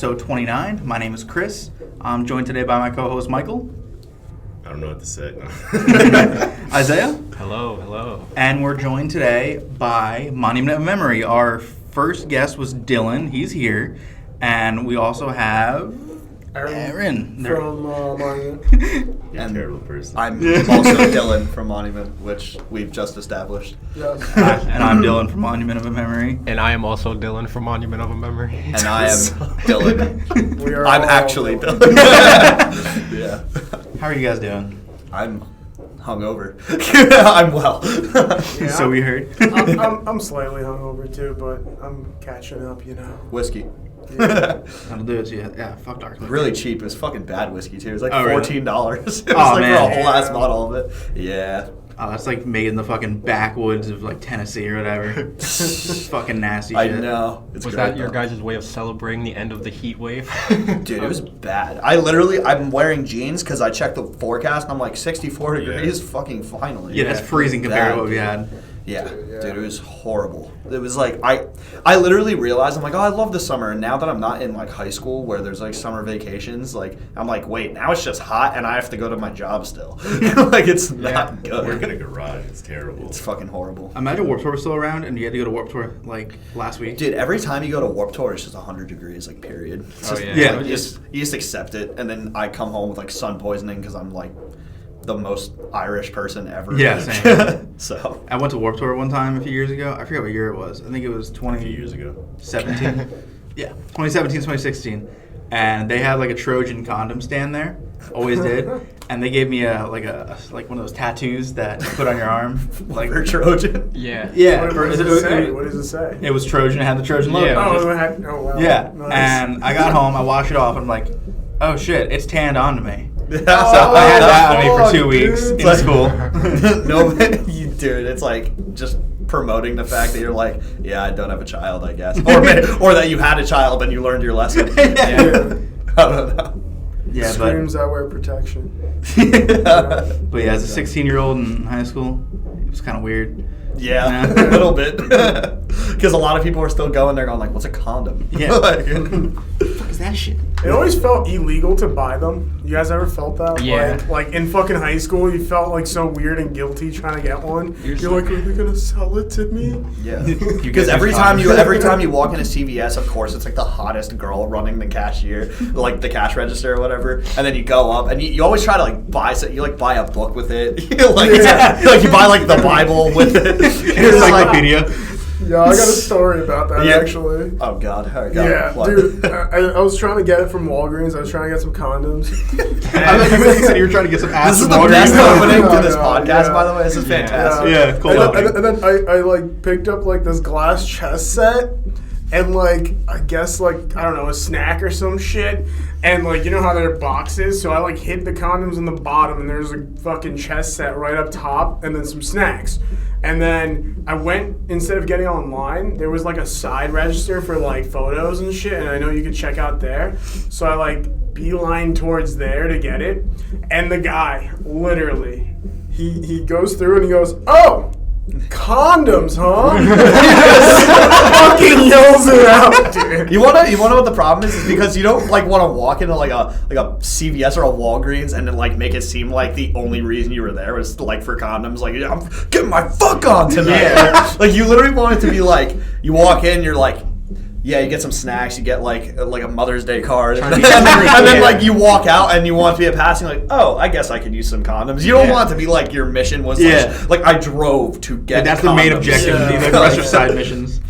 episode 29. My name is Chris. I'm joined today by my co-host Michael. I don't know what to say. Isaiah. Hello. And we're joined today by Monument of Memory. Our first guest was Dylan. He's here. And we also have Aaron. From Monument. You're a terrible person. I'm also Dylan from Monument, which we've just established. Yes. And I'm Dylan from Monument of a Memory. And I am also Dylan from Monument of a Memory. And I am Dylan. We are I'm all actually Dylan. Dylan. Yeah. How are you guys doing? I'm hungover. I'm well. Yeah, So we heard. I'm slightly hungover too, but I'm catching up, you know. Whiskey. Yeah. That'll do it. Yeah, fuck dark. Really cheap. It was fucking bad whiskey too. It was like Oh, really? $14. It was Oh, like man. for a whole ass Yeah. bottle of it. Yeah. Oh, that's like made in the fucking backwoods of like Tennessee or whatever. Fucking nasty I shit. know. It's Was great, that your though. guys' way of celebrating the end of the heat wave? Dude, it was bad. I'm wearing jeans because I checked the forecast and I'm like 64 degrees. Fucking finally. Yeah, that's freezing compared Bad, to what we dude. had. Yeah, Yeah. dude, it was horrible. It was like I literally realized I'm like, oh, I love the summer. And now that I'm not in like high school where there's like summer vacations, like I'm like, wait, now it's just hot and I have to go to my job still. Like it's not good. Work in a garage. It's terrible. It's fucking horrible. Imagine Warped Tour was still around and you had to go to Warped Tour like last week. Dude, every time you go to Warped Tour, it's just 100 degrees, like period. It's Oh, just, yeah. Yeah. like, you just accept it, and then I come home with like sun poisoning because I'm like the most Irish person ever. Yeah, same. So I went to Warped Tour one time a few years ago. I forget what year it was. I think it was a few years ago. 2017. Yeah, 2017, 2016. And they had like a Trojan condom stand there. Always did. And they gave me a one of those tattoos that you put on your arm. like for Trojan. Yeah. Yeah. What does it say? What does it say? It was Trojan. It had the Trojan logo. Yeah. Oh wow. Yeah. Nice. And I got home. I washed it off. And I'm like, oh shit, it's tanned onto me. So So I had that on me for fuck, 2 weeks dude. in It's school. No, you dude, it's like just promoting the fact that you're like, yeah, I don't have a child, I guess, or that you had a child and you learned your lesson. Yeah. I don't know. Yeah, Screams that wear protection. but yeah, as a 16-year-old in high school, it was kind of weird. Yeah, Yeah. a little bit. Because a lot of people are still going there going like, what's a condom? Yeah. Like, What is that shit? It always felt illegal to buy them. You guys ever felt that? Yeah. Like in fucking high school, you felt like so weird and guilty trying to get one. You're like, are they gonna sell it to me? yeah. You Because guys every are time condoms. you walk into CVS, of course, it's like the hottest girl running the cashier, like the cash register or whatever. And then you go up and you always try to like buy a book with it. Like you buy like the Bible with it. It's like, Encyclopedia. Yeah, I got a story about that Yeah. actually. oh God, all right, go. Yeah, What? dude, I was trying to get it from Walgreens. I was trying to get some condoms. I thought you said you were trying to get some ass This is from the Walgreens. best opening No, to this no, podcast, yeah. by the way. This is fantastic. Yeah, cool And opening. then I like picked up like this glass chess set and like I guess like I don't know, a snack or some shit. And like you know how there are boxes, so I like hid the condoms in the bottom and there's a fucking chess set right up top and then some snacks. And then I went, instead of getting online, there was like a side register for like photos and shit, and I know you could check out there. So I like beeline towards there to get it. And the guy, literally, he goes through and he goes, oh, condoms, huh? He just fucking yells it out, dude. You wanna know what the problem is? Is because you don't like want to walk into like a CVS or a Walgreens and then like make it seem like the only reason you were there was like for condoms. Like I'm getting my fuck on tonight. Yeah. Like you literally want it to be like you walk in, you're like. Yeah, you get some snacks, you get like a Mother's Day card, and then like you walk out and you want to be a passing like, oh, I guess I could use some condoms. You don't Yeah. want it to be like your mission was Yeah. like I drove to get. That's the main condoms. objective. Yeah. The rest are side missions.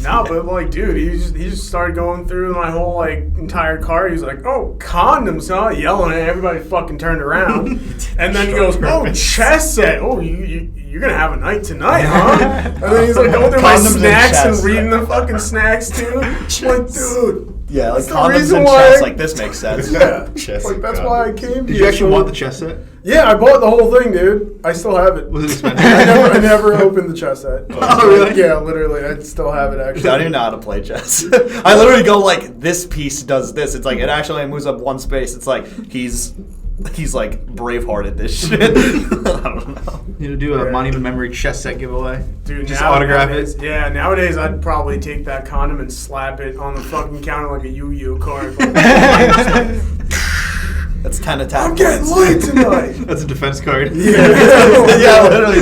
No, but like, dude, he just started going through my whole like entire car. He's like, "Oh, condoms, huh?" Yelling at everybody. Fucking turned around, and then he goes, "Oh, chess set. Oh, you're gonna have a night tonight, huh?" And then he's like going through my Condoms and snacks and chess. reading the fucking snacks too. Like, dude. Yeah, like That's the condoms reason and why- chess. Like this makes sense. Yeah, Chess like and that's why I condoms. came to Did you. you actually want the chess set? Yeah, I bought the whole thing, dude. I still have it. Was it expensive? I never opened the chess set. Oh, really? Yeah, literally. I still have it, actually. I don't even know how to play chess. I literally go like, this piece does this. It's like it actually moves up one space. It's like he's like Bravehearted this shit. don't know. You to do a monument memory chess set giveaway. Dude, Just autograph nowadays, it. Yeah, nowadays I'd probably take that condom and slap it on the fucking counter like a Yu-Gi-Oh card. That's 10 attack. I'm getting points. laid tonight. That's a defense card. Yeah, literally.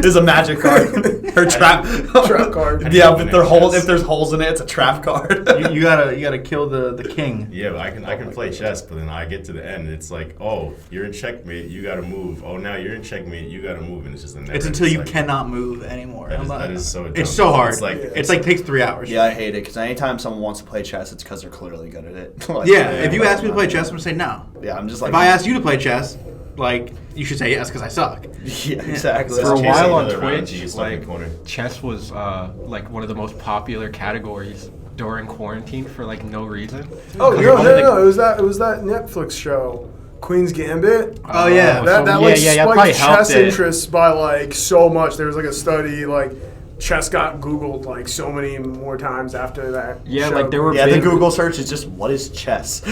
There's a magic card. Her trap. Trap card. Yeah, but if there's holes in it, it's a trap card. you gotta kill the king. Yeah, but I can play chess, but then I get to the end, and it's like, oh, you're in checkmate, you gotta move. Oh, now you're in checkmate, you gotta move, and it's just a never. It's until you cycle. cannot move anymore. That is so dumb. It's so hard. It's It's like takes 3 hours. Yeah, I hate it because anytime someone wants to play chess, it's because they're clearly good at it. Like, Yeah, if you ask me to play chess, I'm gonna say no. Yeah, I'm just like. If I ask you to play chess, like, you should say yes because I suck. Yeah, exactly. For a chasing while on another round, Twitch, you just look in the corner. chess was like one of the most popular categories during quarantine for like no reason. Oh Because no, one of the- no! It was that Netflix show, Queen's Gambit. Oh, yeah. That so- like yeah, probably spiked helped chess it. interest by like so much. There was like a study like chess got Googled like so many more times after that. Yeah, show. like there were Yeah, big, the Google search is just what is chess?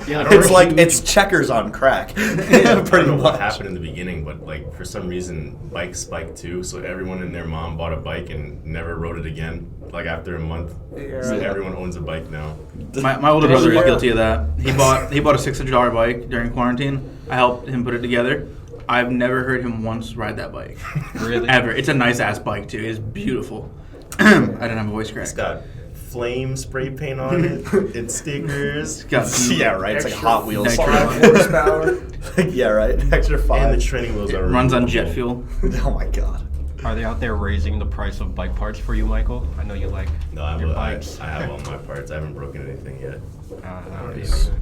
Yeah, It's like it's checkers on crack. I Pretty don't know what much. happened in the beginning, but like for some reason, bikes spiked too. So everyone and their mom bought a bike and never rode it again. Like after a month, Yeah. so everyone owns a bike now. My older brother is Yeah. guilty of that. He bought a $600 bike during quarantine. I helped him put it together. I've never heard him once ride that bike. Really? Ever. It's a nice ass bike too. It's beautiful. I didn't have a voice crack. It's got flame spray paint on it. It's stickers. It's got Yeah, right. It's like Extra Hot Wheels. nitro. 5 horsepower. Yeah, right. Extra And the 5. training wheels are runs on removable. jet fuel. Oh my god. Are they out there raising the price of bike parts for you, Michael? I know you like No, I your have, bikes. I have all my parts. I haven't broken anything yet. That would be Nice. good.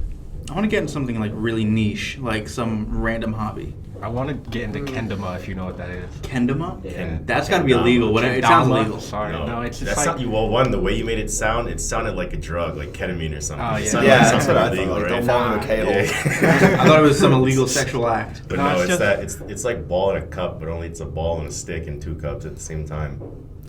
I want to get in something like really niche, like some random hobby. I want to get into kendama if you know what that is. Kendama? Yeah. That's got to be Kendama. illegal. It sounds Kendama? illegal. Sorry, no, it's just that's like not. Well, one, the way you made it sounded like a drug, like ketamine or something. Oh, It yeah. sounded Yeah, like that's something what I thought. illegal, Like, right? don't fall into a K-hole. I thought it was some illegal sexual act. But No, no, it's it's just- that it's like ball in a cup, but only it's a ball and a stick and 2 cups at the same time.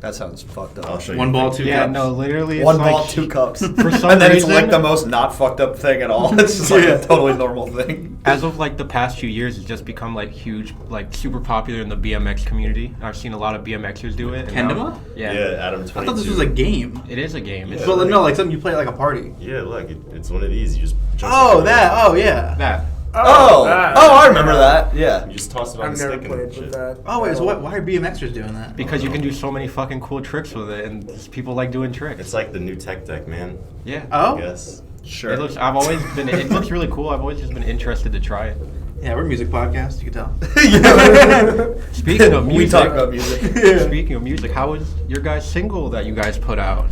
That sounds fucked up. I'll show you. One ball, 2 yeah, cups. no, literally. It's One like, ball, 2 cups. For some and then it's reason- like the most not fucked up thing at all. It's just like Yeah. a totally normal thing. As of like the past few years, it's just become like huge, like super popular in the BMX community. I've seen a lot of BMXers do it. and now- Kendama? Yeah. Yeah, Adam 22. I thought this was a game. It is a game. It's But no, like something you play at like a party. Yeah, look, it's one of these. You just jump Oh, in. that. Oh, yeah. that. Oh, that. I remember that. Yeah. You just toss it on I've the never stick played and with shit. that. Oh, wait. So why are BMXers doing that? Because you can do so many fucking cool tricks with it, and just people like doing tricks. It's like the new tech deck, man. Yeah. I Oh? guess. Sure. It looks. I've always been. It looks really cool. I've always just been interested to try it. Yeah, we're a music podcast. You can tell. Speaking of we music, talk about music. Speaking of music, how was your guys' single that you guys put out?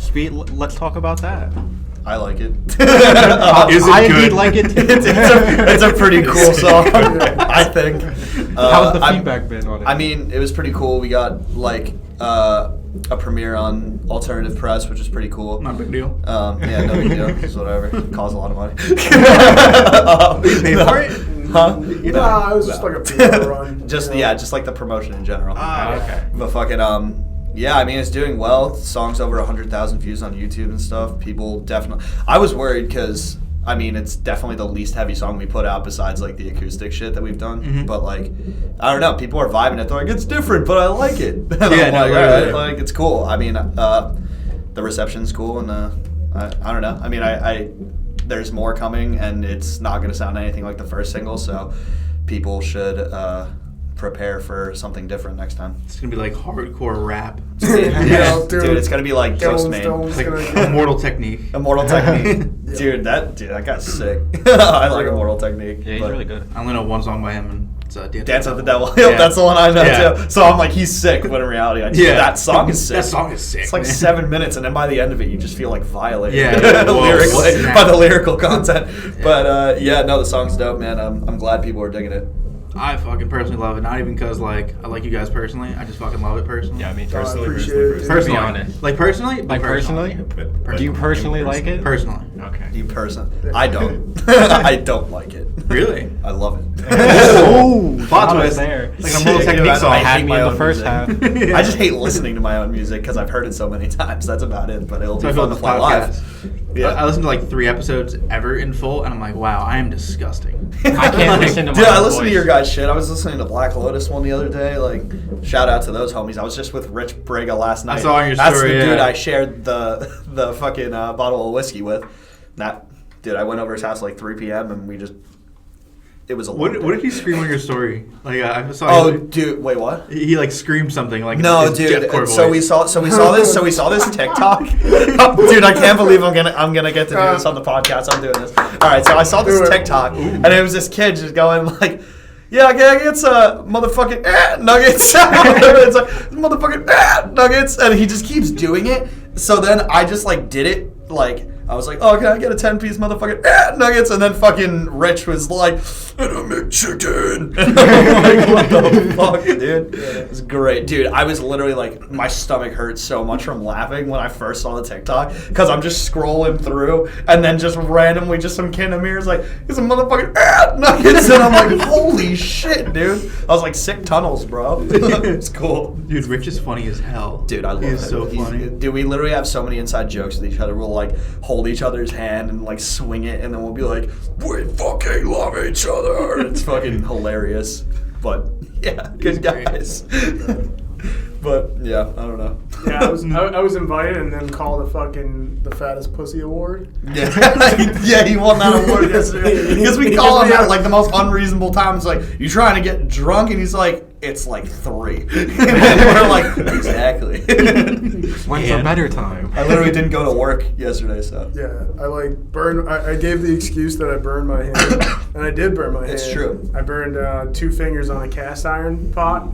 Let's talk about that. I like it. Is it I good? indeed like it too. it's a pretty cool song, I think. How's the I'm- feedback been on it? I mean, it was pretty cool. We got like a premiere on Alternative Press, which is pretty cool. Not a big deal. Yeah, no big deal. It's whatever. Costs a lot of money. You pay for it? Huh? Nah, it was just like a PR run. Just you know? just like the promotion in general. Ah, okay. But fucking yeah, I mean it's doing well. The song's over 100,000 views on YouTube and stuff. People definitely. I was worried because I mean it's definitely the least heavy song we put out besides like the acoustic shit that we've done. Mhm. But like, I don't know. People are vibing it. They're like, it's different, but I like it. And Yeah, I'm no, like, right, alright, right. like it's cool. I mean, the reception's cool, and I don't know. I mean, I there's more coming, and it's not gonna sound anything like the first single, so people should prepare for something different next time. It's gonna be like hardcore rap. Yeah, Dude, it's gonna be like Stones, Ghostman. Stones It's like gonna- Immortal Technique. Immortal Technique. Yeah. Dude, that guy's sick. I like Immortal Technique. Yeah, he's but really good. I only know one song by him, and it's Dance with the Devil. Yeah. That's the one I know Yeah. too. So I'm like, he's sick, but in reality, that song is sick. That song is sick. It's like man. 7 minutes, and then by the end of it, you just feel like violated Yeah. Whoa, lyrically snap. by the lyrical content. But yeah, no, the song's dope, man. I'm glad people are digging it. I fucking personally love it. Not even because like I like you guys personally. I just fucking love it personally. Yeah, I mean, I Personally, appreciate personally, it. Personally, To be honest. Like personally, like personally, But do you personally like it? Personally, Okay. You person. I don't. I don't like it. Really? I love it. Oh, plot Not twist. there. Like a Mortal Technique I song. hate Had me my in the own first music. half. I just hate listening to my own music because I've heard it so many times. That's about it. But it'll So I be feel fun to this play podcast. live. Yeah. I listened to like 3 episodes ever in full, and I'm like, wow, I am disgusting. I can't listen to my Dude, I own listened to voice. your guys' shit. I was listening to Black Lotus one the other day. Like, shout out to those homies. I was just with Rich Briga last night. saw on your That's story, the dude yeah. I shared the fucking bottle of whiskey with. Dude, I went over his house at like 3 p.m. and we just. It was a What long did day. you scream on your story? Like I saw. Oh, he, dude, wait, what? he like screamed something like No, his dude. Jeff Core So we voice. saw this TikTok. Dude, I can't believe I'm gonna get to do this on the podcast. I'm doing this. All right, so I saw this TikTok, and it was this kid just going like, "Yeah, it's motherfucking nuggets." It's like motherfucking nuggets, and he just keeps doing it. So then I just like did it like. I was like, oh, can I get a 10-piece motherfucking nuggets? And then fucking Rich was like, and a McChicken. And I'm like, what the fuck, dude? It was great. Dude, I was literally like, my stomach hurt so much from laughing when I first saw the TikTok. Because I'm just scrolling through, and then just randomly, just some kid in the mirror is like, it's a motherfucking nuggets. And I'm like, holy shit, dude. I was like, sick tunnels, bro. It's cool. Dude, Rich is funny as hell. Dude, I love He's it. so funny. Dude, we literally have so many inside jokes with each other. We'll like hold each other's hand and like swing it, and then we'll be like, we fucking love each other. It's fucking hilarious. But yeah, good guys. But yeah, I don't know. Yeah, I was invited and then called the fattest pussy award. Yeah, he won that award yesterday. Because we call him at like the most unreasonable times. Like, you trying to get drunk? And he's like, it's like 3. And we're like, exactly. When's a better time? I literally didn't go to work yesterday, so. Yeah, I like burned. I gave the excuse that I burned my hand, and I did burn my hand. It's true. I burned 2 fingers on a cast iron pot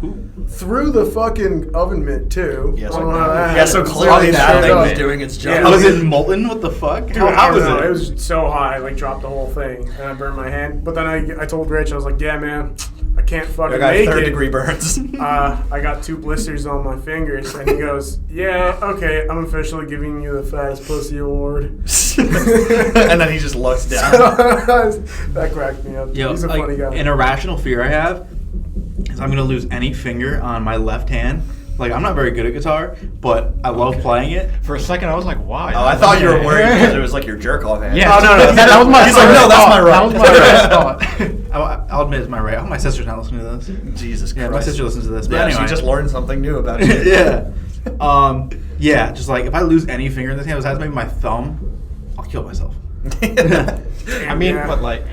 through the fucking oven mitt too. Yeah, I don't know how that yeah, so happened. clearly that Straight thing up. was doing its job. Yeah. Oh, was it molten? What the fuck? Dude, How I hot don't know. It was it? was so high, I like dropped the whole thing, and I burned my hand. But then I told Rich, I was like, yeah, man, I can't I fucking got make 3rd-degree burns. I got 2 blisters on my fingers, and he goes, yeah, okay, I'm officially giving you the fattest pussy award. And then he just looks down. That cracked me up. Yo, He's a like, funny guy. an irrational fear I have is I'm gonna lose any finger on my left hand. Like, I'm not very good at guitar, but I love playing it. For a second, I was like, why? Oh, I thought you were worried because it was like your jerk off hand. Yeah. Oh, no, That was my He's like, first no, that's thought. my right. That was my first thought. I'll admit it's my right. I hope my sister's not listening to this. Jesus Yeah, Christ. my sister listens to this. But Yeah, anyway. she just learned something new about you. Yeah. Yeah, just like if I lose any finger in this hand besides maybe my thumb, I'll kill myself. I mean, Yeah. but like,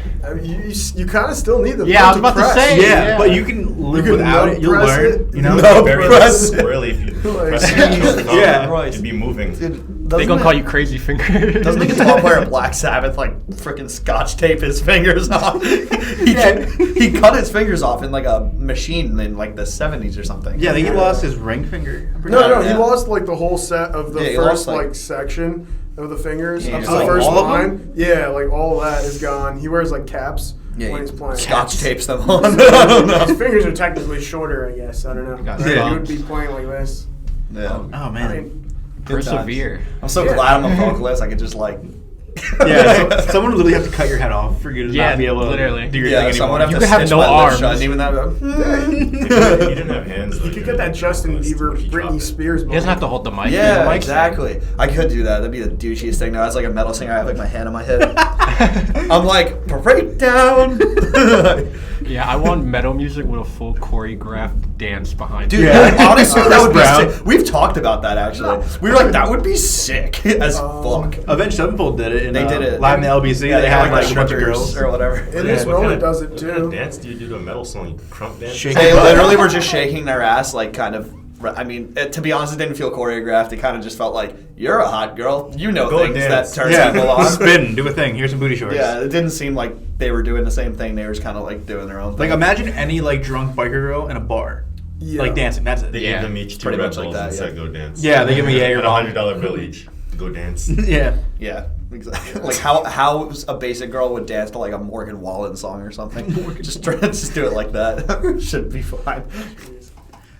you kind of still need the Yeah, I was foot to about to press. say. Yeah, Yeah. but you can live You can without it. You'll press learn. it. You know? No Very press. squirrely if you Like, press it with your thumb. Yeah. You'd be moving. Dude, they gonna call you crazy finger. Doesn't the guitar player at Black Sabbath like freaking scotch tape his fingers off? He cut his fingers off in like a machine in like the 70s or something. Yeah, I think he lost his ring finger. I'm pretty No, sure. he Yeah. lost like the whole set of the Yeah, he first lost, like- section of the fingers Yeah, up to just the like first all of line. them? Yeah, like all that is gone. He wears like caps Yeah, when he's playing. Scotch tapes them on. I don't know. His fingers are technically shorter, I guess. I don't know. Got Right? it. He would be playing like this. Yeah. Oh I man. mean, Persevere. I'm so Yeah. glad I'm a vocalist. I could just like. Yeah, so, someone would literally have to cut your head off for you to Yeah, not be able to literally. do your Yeah, thing someone anymore. have to You could have stitch no my lips arms. shut, and even that. He didn't have hands. you could get that Justin Bieber, Britney Spears. He doesn't have to hold the mic. Yeah, the mic's exactly. I could do that. That'd be the douchiest thing. Now, as like a metal singer, I have like my hand on my hip. I'm like, breakdown. Yeah, I want metal music with a full choreographed dance behind Dude, it. Yeah. honestly, that would be Brown. sick. We've talked about that actually. We were like, that would be sick as fuck. Avenged Sevenfold did it. In, They did it. live in the LBC. Yeah, they had like a bunch of strippers girls. or whatever. In this moment, does it What kind of too. dance do you do to a metal song? You crump dance? Shake They it. literally were just shaking their ass, like kind of. I mean, to be honest, it didn't feel choreographed. It kind of just felt like you're a hot girl. You know Go things dance. that turn people Yeah, on. spin, do a thing. Here's some booty shorts. Yeah, it didn't seem like they were doing the same thing. They were just kind of like doing their own thing. Like imagine any like drunk biker girl in a bar, Yeah. like dancing. That's it. They Yeah, gave them each 2 pretty Red much like Bulls that, and yeah. said, go dance. Yeah, they give me a And bomb. $100 bill each. Go dance. Yeah. Yeah, exactly. Like how a basic girl would dance to like a Morgan Wallen song or something. just do it like that. Should be fine.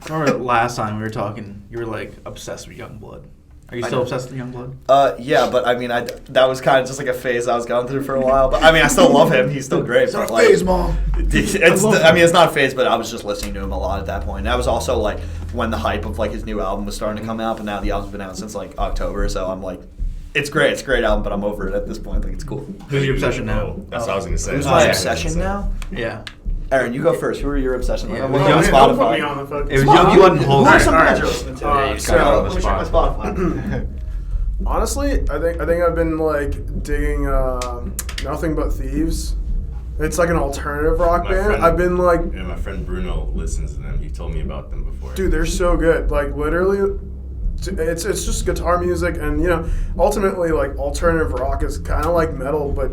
I remember last time we were talking, you were like obsessed with Youngblood. Are you still obsessed with Youngblood? Yeah, but I mean, that was kind of just like a phase I was going through for a while. But I mean, I still love him. He's still great. It's but, not a like, phase, Mom. It's not a phase, but I was just listening to him a lot at that point. And that was also like when the hype of like his new album was starting to come out. But now the album's been out since like October, so I'm like, it's great. It's a great album, but I'm over it at this point. Like, it's cool. Who's your obsession now? That's what I was gonna say. Who's my obsession now? Yeah. Aaron, you go first. Who are your obsession? Yeah, What's well, on man, Don't put Spotify? me on the fucking It was spot. Young Blood and Holy. Who are some Alright, bands you're listening to? alright. You just got it on the Let me check my spot. Spotify. Honestly, I think I've been like digging Nothing But Thieves. It's like an alternative rock My band. friend- I've been like, Yeah, my friend Bruno listens to them. He told me about them before. dude, they're so good. Like literally, it's just guitar music, and you know, ultimately like alternative rock is kind of like metal, but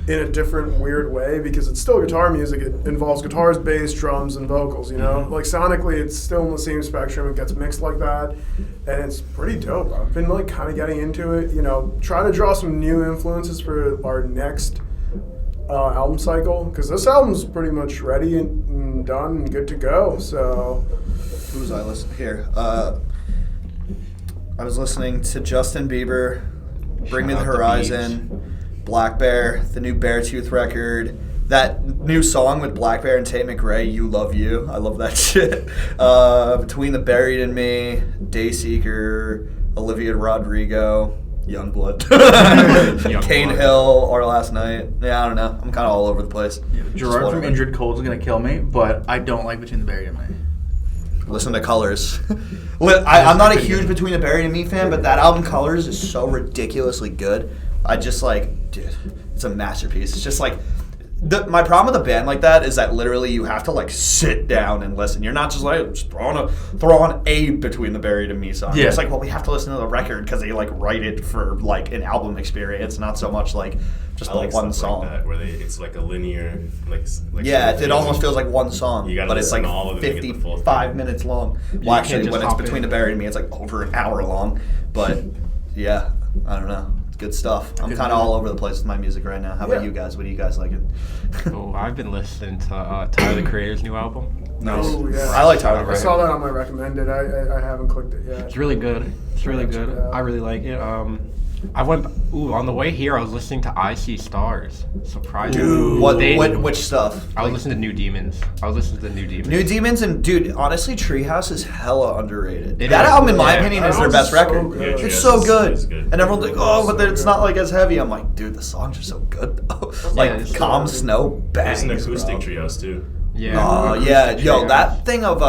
in a different weird way because it's still guitar music. It involves guitars, bass, drums, and vocals. You know, like sonically, it's still in the same spectrum. It gets mixed like that, and it's pretty dope. I've been like kind of getting into it. You know, trying to draw some new influences for our next album cycle because this album's pretty much ready and done and good to go. So Who was I listening here? I was listening to Justin Bieber, Bring Me the Shout out the Horizon, Black Bear, the new Beartooth record, that new song with Black Bear and Tate McRae, You Love You. I love that shit. Between the Buried and Me, Dayseeker, Olivia Rodrigo, Youngblood, Kane Hill, Our Last Night. Yeah, I don't know. I'm kind of all over the place. Just Gerard from whatever. Injured Cold is gonna kill me, but I don't like Between the Buried and Me. Listen to Colors. I'm not a huge Between the Buried and Me fan, but that album Colors is so ridiculously good. I just like, dude, it's a masterpiece. It's just like, my problem with a band like that is that literally you have to like sit down and listen. You're not just like just throw on a Between the Buried and Me song. Yeah. It's like, well, we have to listen to the record because they like write it for like an album experience, not so much like just I the like one stuff song. Like that, where it's like a linear, like Yeah, sort of it almost feels like one song, You gotta but it's like listen to all of them to get the full 55 thing. minutes long. can't Well, actually, just when it's hop Between in. the Buried and Me, it's like over an hour long. But yeah, I don't know. It's good stuff. I'm Good kind of music. all over the place with my music right now. How about Yeah. you guys? What do you guys like? Oh, I've been listening to Tyler the Creator's new album. Oh, yeah. I like Tyler. I Perry. saw that on my recommended. I haven't clicked it yet. It's really good. It's really Check good. it out. I really like it. I went. On the way here, I was listening to I See Stars. Surprisingly, Dude. Which stuff? I was listening to New Demons. I was listening to the New Demons. New Demons and dude, honestly, Treehouse is hella underrated. It That is. album, in my Yeah. opinion, That is their album's best so record. good. Yeah, It's Treehouse so is good. good. And everyone's like, oh, but So it's good. not like as heavy. I'm like, dude, the songs are so good though. Like it's so Calm good. Snow There's an bangs, acoustic bro. trios too. Yeah. Oh yeah, yo, Treehouse. that thing of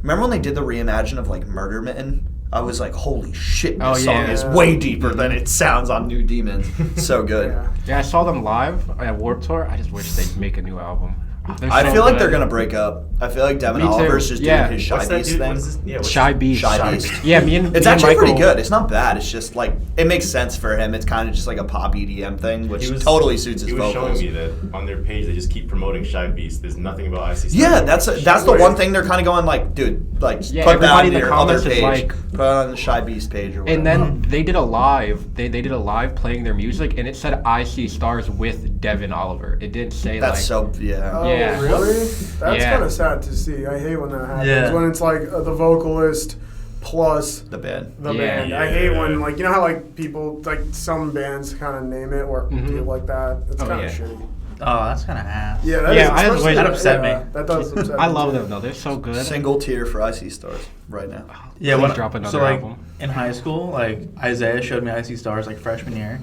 remember when they did the reimagine of like Murder Mitten? I was like, holy shit, this Oh, song yeah. is way deeper than it sounds on New Demons. So good. Yeah. Yeah, I saw them live at Warped Tour. I just wish they'd make a new album. They're I so feel like good. they're gonna break up. I feel like Devin Me too. Oliver's just Yeah. doing his Shy What's that Beast dude? thing. What is this? Yeah, what's Shy Beast. Shy Beast. Yeah, me and It's me and actually pretty Michael- good. It's not bad. It's just like it makes sense for him. It's kind of just like a pop EDM thing, which He was- totally suits his He was vocals. showing me that on their page they just keep promoting Shy Beast. There's nothing about IC. Yeah, that's the one thing they're kind of going like, dude, like Yeah, put that everybody on in the your other comments is page, like- put it on the Shy Beast page or whatever. And then they did a live. They did a live playing their music, and it said "I See Stars" with Devin Oliver. It didn't say that's like. so yeah. Oh, Yeah. really? That's Yeah. kind of sad to see. I hate when that happens. Yeah. When it's like the vocalist plus The band. the Yeah. band. I hate when, like, you know how, like, people, like, some bands kind of name it or Mhm. feel like that? It's Oh, kind yeah. of shitty. Oh, that's kind of ass. Yeah, that Yeah, is, I just especially- wish- That upset yeah, me. That does upset I me, love too. them though. They're so good. Single tier for IC Stars right now. Yeah, Please when drop another so like album. in high school, like Isaiah showed me IC Stars like freshman year,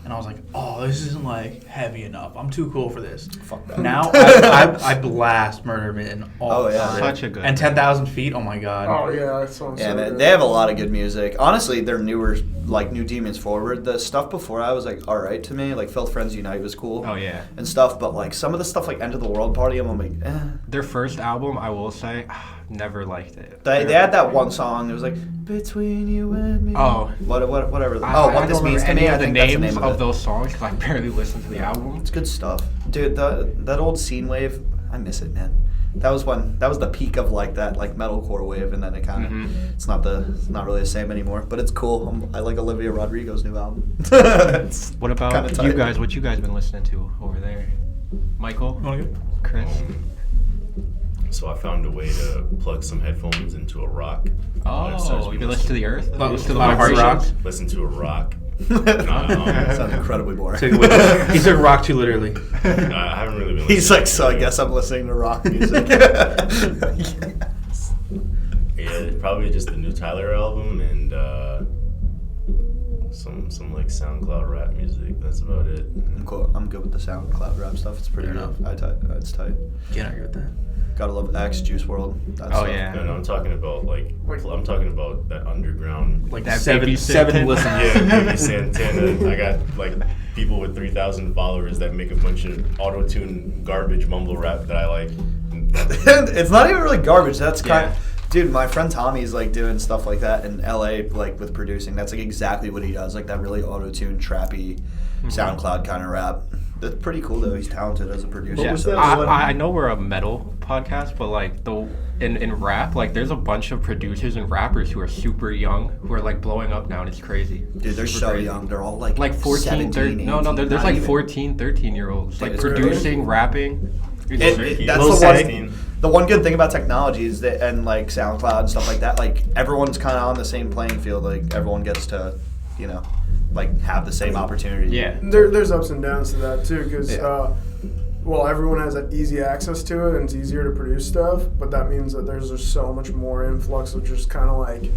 and I was like, oh, this isn't like heavy enough. I'm too cool for this. Fuck that. Now I blast Murder Mitten all Oh, the yeah. time. Such a good. And 10,000 Feet. Oh my god. Oh, yeah, that song's Yeah, so man, good. they have a lot of good music. Honestly, their newer, like New Demons Forward, the stuff before I was like all right to me. Like Filth Friends Unite was cool. Oh yeah. And stuff, but like some of the stuff like End of the World Party, I'm like, eh. Their first album, I will say, never liked it. They had that one song. It was like Between You and Me. Oh. Whatever. I What This don't Means to remember Me. any I of the think that's the names name of of it. those songs because I barely listened to the album. It's good stuff, dude. That old Scene Wave, I miss it, man. That was the peak of like that like metalcore wave, and then it kind of Mhm. it's not really the same anymore. But it's cool. I like Olivia Rodrigo's new album. It's What about kinda you tight. guys? What you guys been listening to over there? Michael, You wanna go? Chris. So I found a way to plug some headphones into a rock. Oh, you can listen to the earth? Oh, Listen to the hard rock? vibrations? Listen to a rock. Sounds incredibly boring. He took rock too literally. I haven't really been listening. He's like, so I guess I'm listening to rock music. Yeah, probably just the new Tyler album and some like SoundCloud rap music. That's about it. I'm cool. I'm good with the SoundCloud rap stuff. It's pretty Fair good. enough. It's tight. Can't argue with that. Gotta love X, Juice WRLD. That Oh, stuff. yeah. No, I'm talking about I'm talking about that underground. Like That seven baby Santana. listeners. Yeah, Baby Santana. I got like people with 3,000 followers that make a bunch of auto-tune garbage mumble rap that I like. It's not even really garbage. That's kind Yeah. dude, my friend Tommy's like doing stuff like that in LA, like with producing. That's like exactly what he does, like that really auto-tuned, trappy, SoundCloud kind of rap. That's pretty cool though. He's talented as a producer. Yeah, was that one? I know we're a metal podcast, but like in rap, like there's a bunch of producers and rappers who are super young who are like blowing up now, and it's crazy. Dude, they're Super so crazy. young. They're all like 14, 17, 13. No, 18, there's not like even. 14, 13-year-olds like it's producing, crazy. rapping. That's Lil the Sexton. the one good thing about technology is that, and like SoundCloud and stuff like that, like everyone's kind of on the same playing field. Like everyone gets to, you know, like have the same opportunity. Yeah. There's ups and downs to that too, because Yeah. well, everyone has that easy access to it, and it's easier to produce stuff. But that means that there's just so much more influx of just kind of like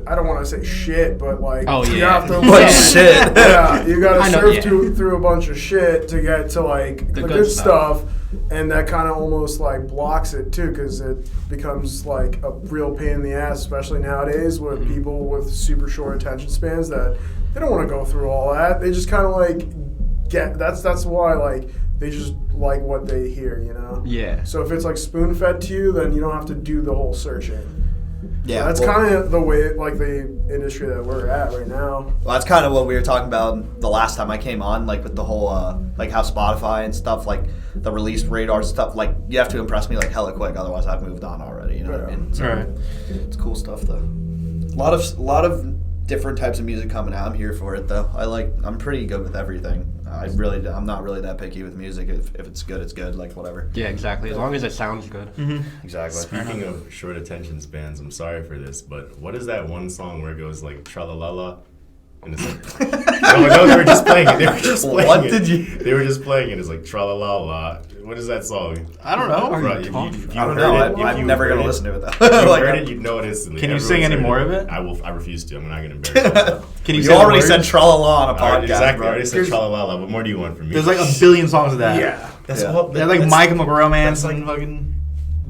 I don't want to say shit, but like Oh, you yeah. have to Like shit. Yeah, you got I to know, surf yeah. through a bunch of shit to get to like the good stuff. And that kind of almost like blocks it too, because it becomes like a real pain in the ass, especially nowadays with people with super short attention spans that they don't want to go through all that. They just kind of like that's why like they just like what they hear, you know. Yeah. So if it's like spoon fed to you, then you don't have to do the whole searching. Yeah, That's well- kind of the way like the industry that we're at right now. Well, that's kind of what we were talking about the last time I came on, like with the whole, like how Spotify and stuff, like the release radar stuff, like you have to impress me like hella quick, otherwise I've moved on already. You know what I mean? So, Right. It's cool stuff though. A lot of different types of music coming out. I'm here for it though. I'm pretty good with everything. I'm not really that picky with music. If it's good, it's good. Like whatever. Yeah, exactly. As long as it sounds good. Exactly. Speaking of short attention spans, I'm sorry for this, but what is that one song where it goes like tra-la-la-la? And it's like, no, they were just playing it. They were just playing What it. did you- They were just playing it. It's like tra-la-la-la. What is that song? I don't know. Are you Right, if talking? if I don't heard know. it- if I'm you never heard gonna it- listen to it though. If you Like, heard it, you'd know it instantly. Can you sing Everyone's any more heard of it? I will. I refuse to. I'm not going to embarrass myself. Can you you say the already words? said tra-la-la on a I podcast, exactly. I bro. already said tra-la-la-la. What more do you want from me? There's like a billion songs of that. Yeah. That's Yeah. all. They're like that's- My Chemical Romance that's and fucking.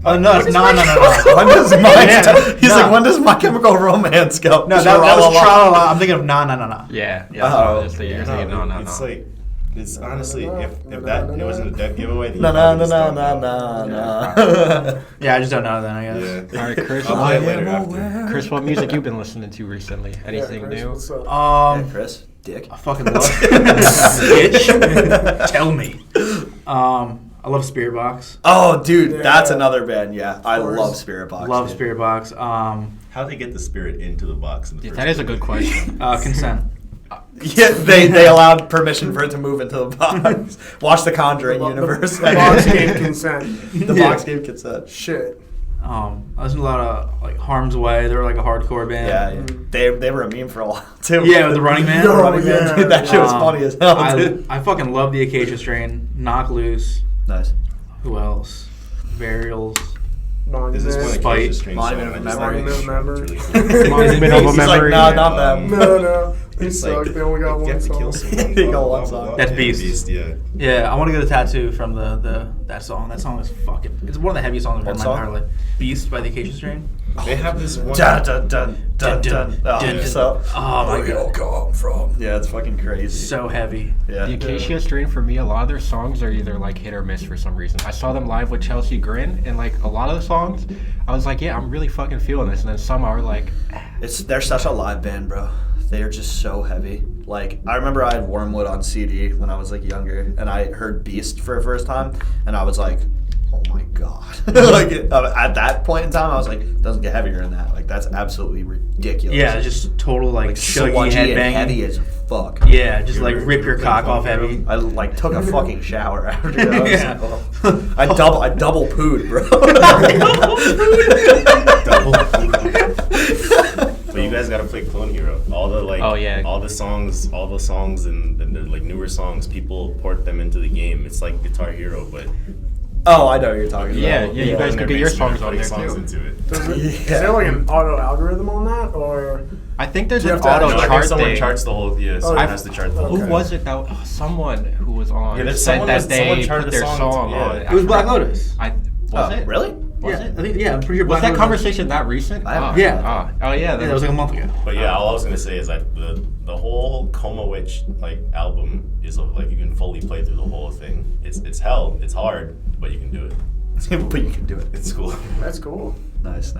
Oh no, it's no. When does He's No. like, when does My Chemical Romance go? No, that was Tra-La-La. I'm thinking of Na Na Na Na. Yeah. Oh, That's the Yeah, you're saying no. It's like, it's honestly, if that it wasn't a dead giveaway, then Na you na probably na just na don't na know. na. Yeah, I just don't know then, I guess. Yeah. All right, Chris. I'll play it later after. Chris, what music you been listening to recently? Anything Yeah, Chris, new? what's up? Hey, Chris, dick. I fucking love Bitch. Tell me. I love Spirit Box. Oh, dude, Yeah. that's another band. Yeah, I course. love Spirit Box. Love dude. Spirit Box. How they get the spirit into the box in the Yeah, first that is a place? good question. Consent. Yeah, they allowed permission for it to move into the box. Watch the Conjuring universe. The box gave consent. The Yeah. box gave consent. Shit. I listen to a lot of like Harm's Way. They're like a hardcore band. Yeah. They were a meme for a while too. Yeah, with the Running Man. Yo, Running Man, yeah. dude, that shit was funny as hell, I dude. fucking love the Acacia Strain. Knock Loose. Nice. Who else? Burials. Is this one Spite. Acacia Strain Monument song? of I just Memory. like it. Monument of It's really cool. Monument of a He's like, memory. nah, not them. No. They It's suck. like They only got you one have to kill song. someone. They blah, got blah, one blah, song. blah. That's Yeah, Beast. Yeah. Yeah, I want to get a tattoo from that song. That song is fucking. It's one of the heaviest songs I've heard in my What entire life. Beast by the Acacia Strain. They have this one. Dun dun dun dun dun. Oh, dun. so. Oh my Where god, you come from? Yeah, it's fucking crazy. so heavy. Yeah. The Acacia Strain, for me, a lot of their songs are either like hit or miss for some reason. I saw them live with Chelsea Grin, and like a lot of the songs, I was like, yeah, I'm really fucking feeling this. And then some are like, They're such a live band, bro. They are just so heavy. Like, I remember I had Wormwood on CD when I was like younger, and I heard Beast for the first time, and I was like, oh my god. Like at that point in time, I was like, it doesn't get heavier than that. Like that's absolutely ridiculous. Yeah, it's just total like shuggy sludgy and headbanging. heavy as fuck. Yeah, just like rip your cock off heavy. I like took a fucking shower after that. I was Yeah. like, oh. I double pooed, bro. But you guys gotta play Clone Hero. All the like, Oh, yeah. all the songs, and the like newer songs, people port them into the game. It's like Guitar Hero, but Oh, I know what you're talking about. Yeah, you guys in could their get your basement songs on putting there, songs too. into it. Is there like an auto algorithm on that, or I think there's Do you an have to add auto it? No, I think chart someone thing. charts the whole. Yeah, someone has to chart the whole. Who Okay. was it that someone who was on Yeah, there's said someone that was- someone they charted put the their song, song yeah. on? It was Black Lotus. Was it? Really? Was Yeah, it? I think, yeah, I'm pretty sure. Was Black that Lotus- conversation that recent? I haven't- Yeah. Oh yeah. Yeah, that was like a month ago. But yeah, all I was gonna say is that the whole Coma Witch like album is like you can fully play through the whole thing. It's hell. It's hard, but you can do it. But you can do it. It's cool. that's cool. Nice.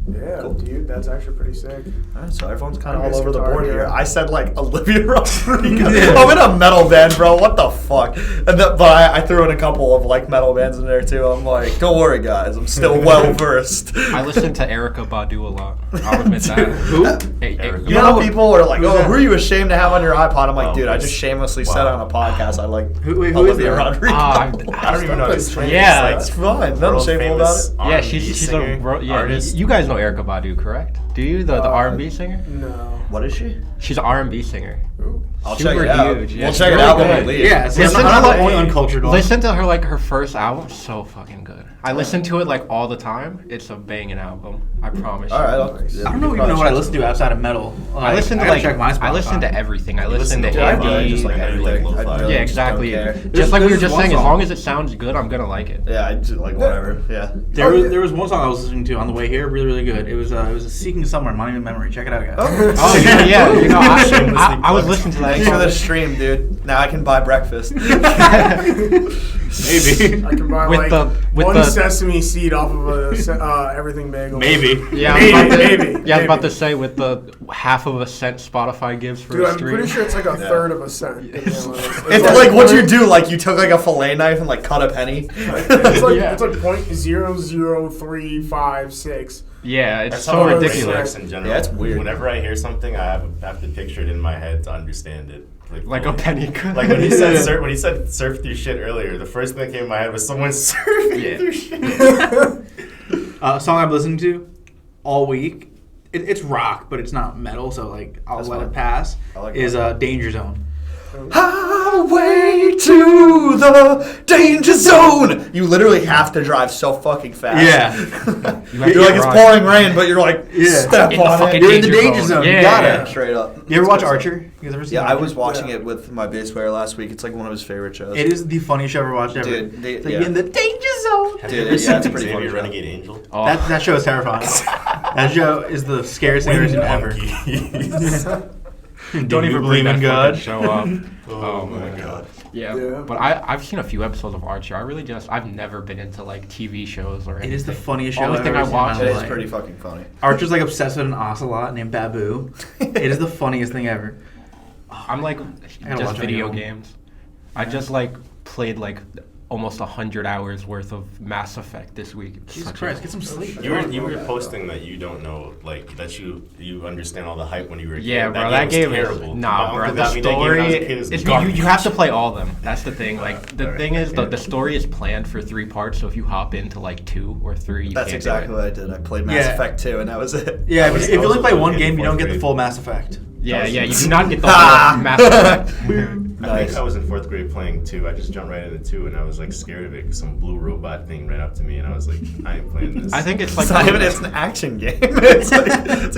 Yeah, Cool. dude, that's actually pretty sick. Alright, so everyone's kind I of miss all over the Guitar board Hero. here. I said like Olivia Rodrigo. Yeah. I'm in a metal band, bro. What the fuck? But I threw in a couple of like metal bands in there too. I'm like, don't worry, guys. I'm still well versed. I listen to Erykah Badu a lot. I'll admit that. Who? Hey, Erykah. You know, people are like, Who's "Oh, that? who are you ashamed to have on your iPod?" I'm like, Oh, "Dude, I it's- just shamelessly said wow. on a podcast I like Who is Olivia that? Rodrigo." I don't even know this. Yeah. It's fine. Nothing shameful about it. Yeah, she's a artist. You guys know Erykah Badu, correct? Do you the R&B singer? No. What is she? She's an R&B singer. Ooh. I'll Super check it out. huge, yeah, We'll she's check it really out when good. we leave. Yeah, see, Listen I'm to not the like- only uncultured one. Listen to her like her first album, so fucking good. I listen to it like all the time. It's a banging album. I promise you. All right. I don't know even know what I listen to outside of metal. I listen to gotta like check my I listen to Spotify. everything. I You listen to listen to Yeah, I indie, indie. just like and everything. everything. I really Yeah, just exactly. don't care. Just like we were There's just one saying, as song. long as it sounds good, I'm gonna like it. Yeah, I just like whatever. Yeah. There was one song I was listening to on the way here, really, really good. It was a Seeking Somewhere, Monument Memory. Check it out, guys. Oh yeah. You know, I was listening to that. Thanks for song. the stream, dude. Now I can buy breakfast. Maybe. I can buy With like with one the- sesame seed off of a everything bagel. Maybe. Yeah, Maybe, I was about to, maybe, yeah, I was about maybe. to say with the half of a cent Spotify gives for Dude, a I'm stream. pretty sure it's like a third of a cent. to be honest. It's like what you do, like you took like a fillet knife and like cut a penny. It's like Yeah. it's like .00356. Yeah, it's That's so how my brain ridiculous. works in general. Yeah, it's weird. Whenever I hear something, I have to picture it in my head to understand it. Like a penny. Like when he said surf through shit earlier, the first thing that came to my head was someone surfing Yeah. through shit. A song I've listened to all week. It's rock, but it's not metal, so like I'll That's let fine. it pass. I like is that. Danger Zone. Highway to the danger zone. You literally have to drive so fucking fast. Yeah. You're like it's pouring rain, but you're like Yeah. step In the on it. fucking You're in the danger zone. Yeah. You got Yeah, it. straight up. You ever watch It's good Archer? stuff. You guys ever seen Yeah, I Archer? was watching Yeah. it with my bass player last week. It's like one of his favorite shows. It is the funniest show I've ever watched ever. Dude, It's like, yeah. you're in the danger zone. Have Dude, you ever yeah, seen it's pretty Xavier funny show. Renegade Angel? Oh, That show is terrifying. That show is the scariest thing I've ever seen ever. Monkeys. don't even believe in God. Show up. Oh my god. Yeah, Yeah. but I've seen a few episodes of Archer. I've never been into like TV shows or anything. It is the funniest show Only I've thing ever I seen in my watched It life. is like- pretty fucking funny. Archer's like obsessed with an ocelot named Babu. It is the funniest thing ever. I'm like gotta just watch it video again. games. I just like played like almost 100 hours worth of Mass Effect this week. It's Jesus such Christ, a, get some sleep. You were posting that you don't know, like that you understand all the hype when you were a kid. yeah, bro, that was game terrible. is nah, My bro. uncle The got me that game when I was a story, kid, it was it's, garbage. you have to play all of them. That's the thing. Like the Alright. thing is, the story is planned for 3 parts. So if you hop into like 2 or 3, you That's can't exactly do it. what I did. I played Mass Yeah. Effect 2, and that was it. Yeah, I was- if I you was only a play little one kid in game, you don't fourth get the grade. full Mass Effect. Yeah, was- yeah, you do not get the Ah. whole Mass Effect. I Nice. think I was in 4th grade playing 2. I just jumped right into 2, and I was like scared of it because some blue robot thing ran up to me, and I was like, I ain't playing this. I think it's like It's not even. It's an action game. It's like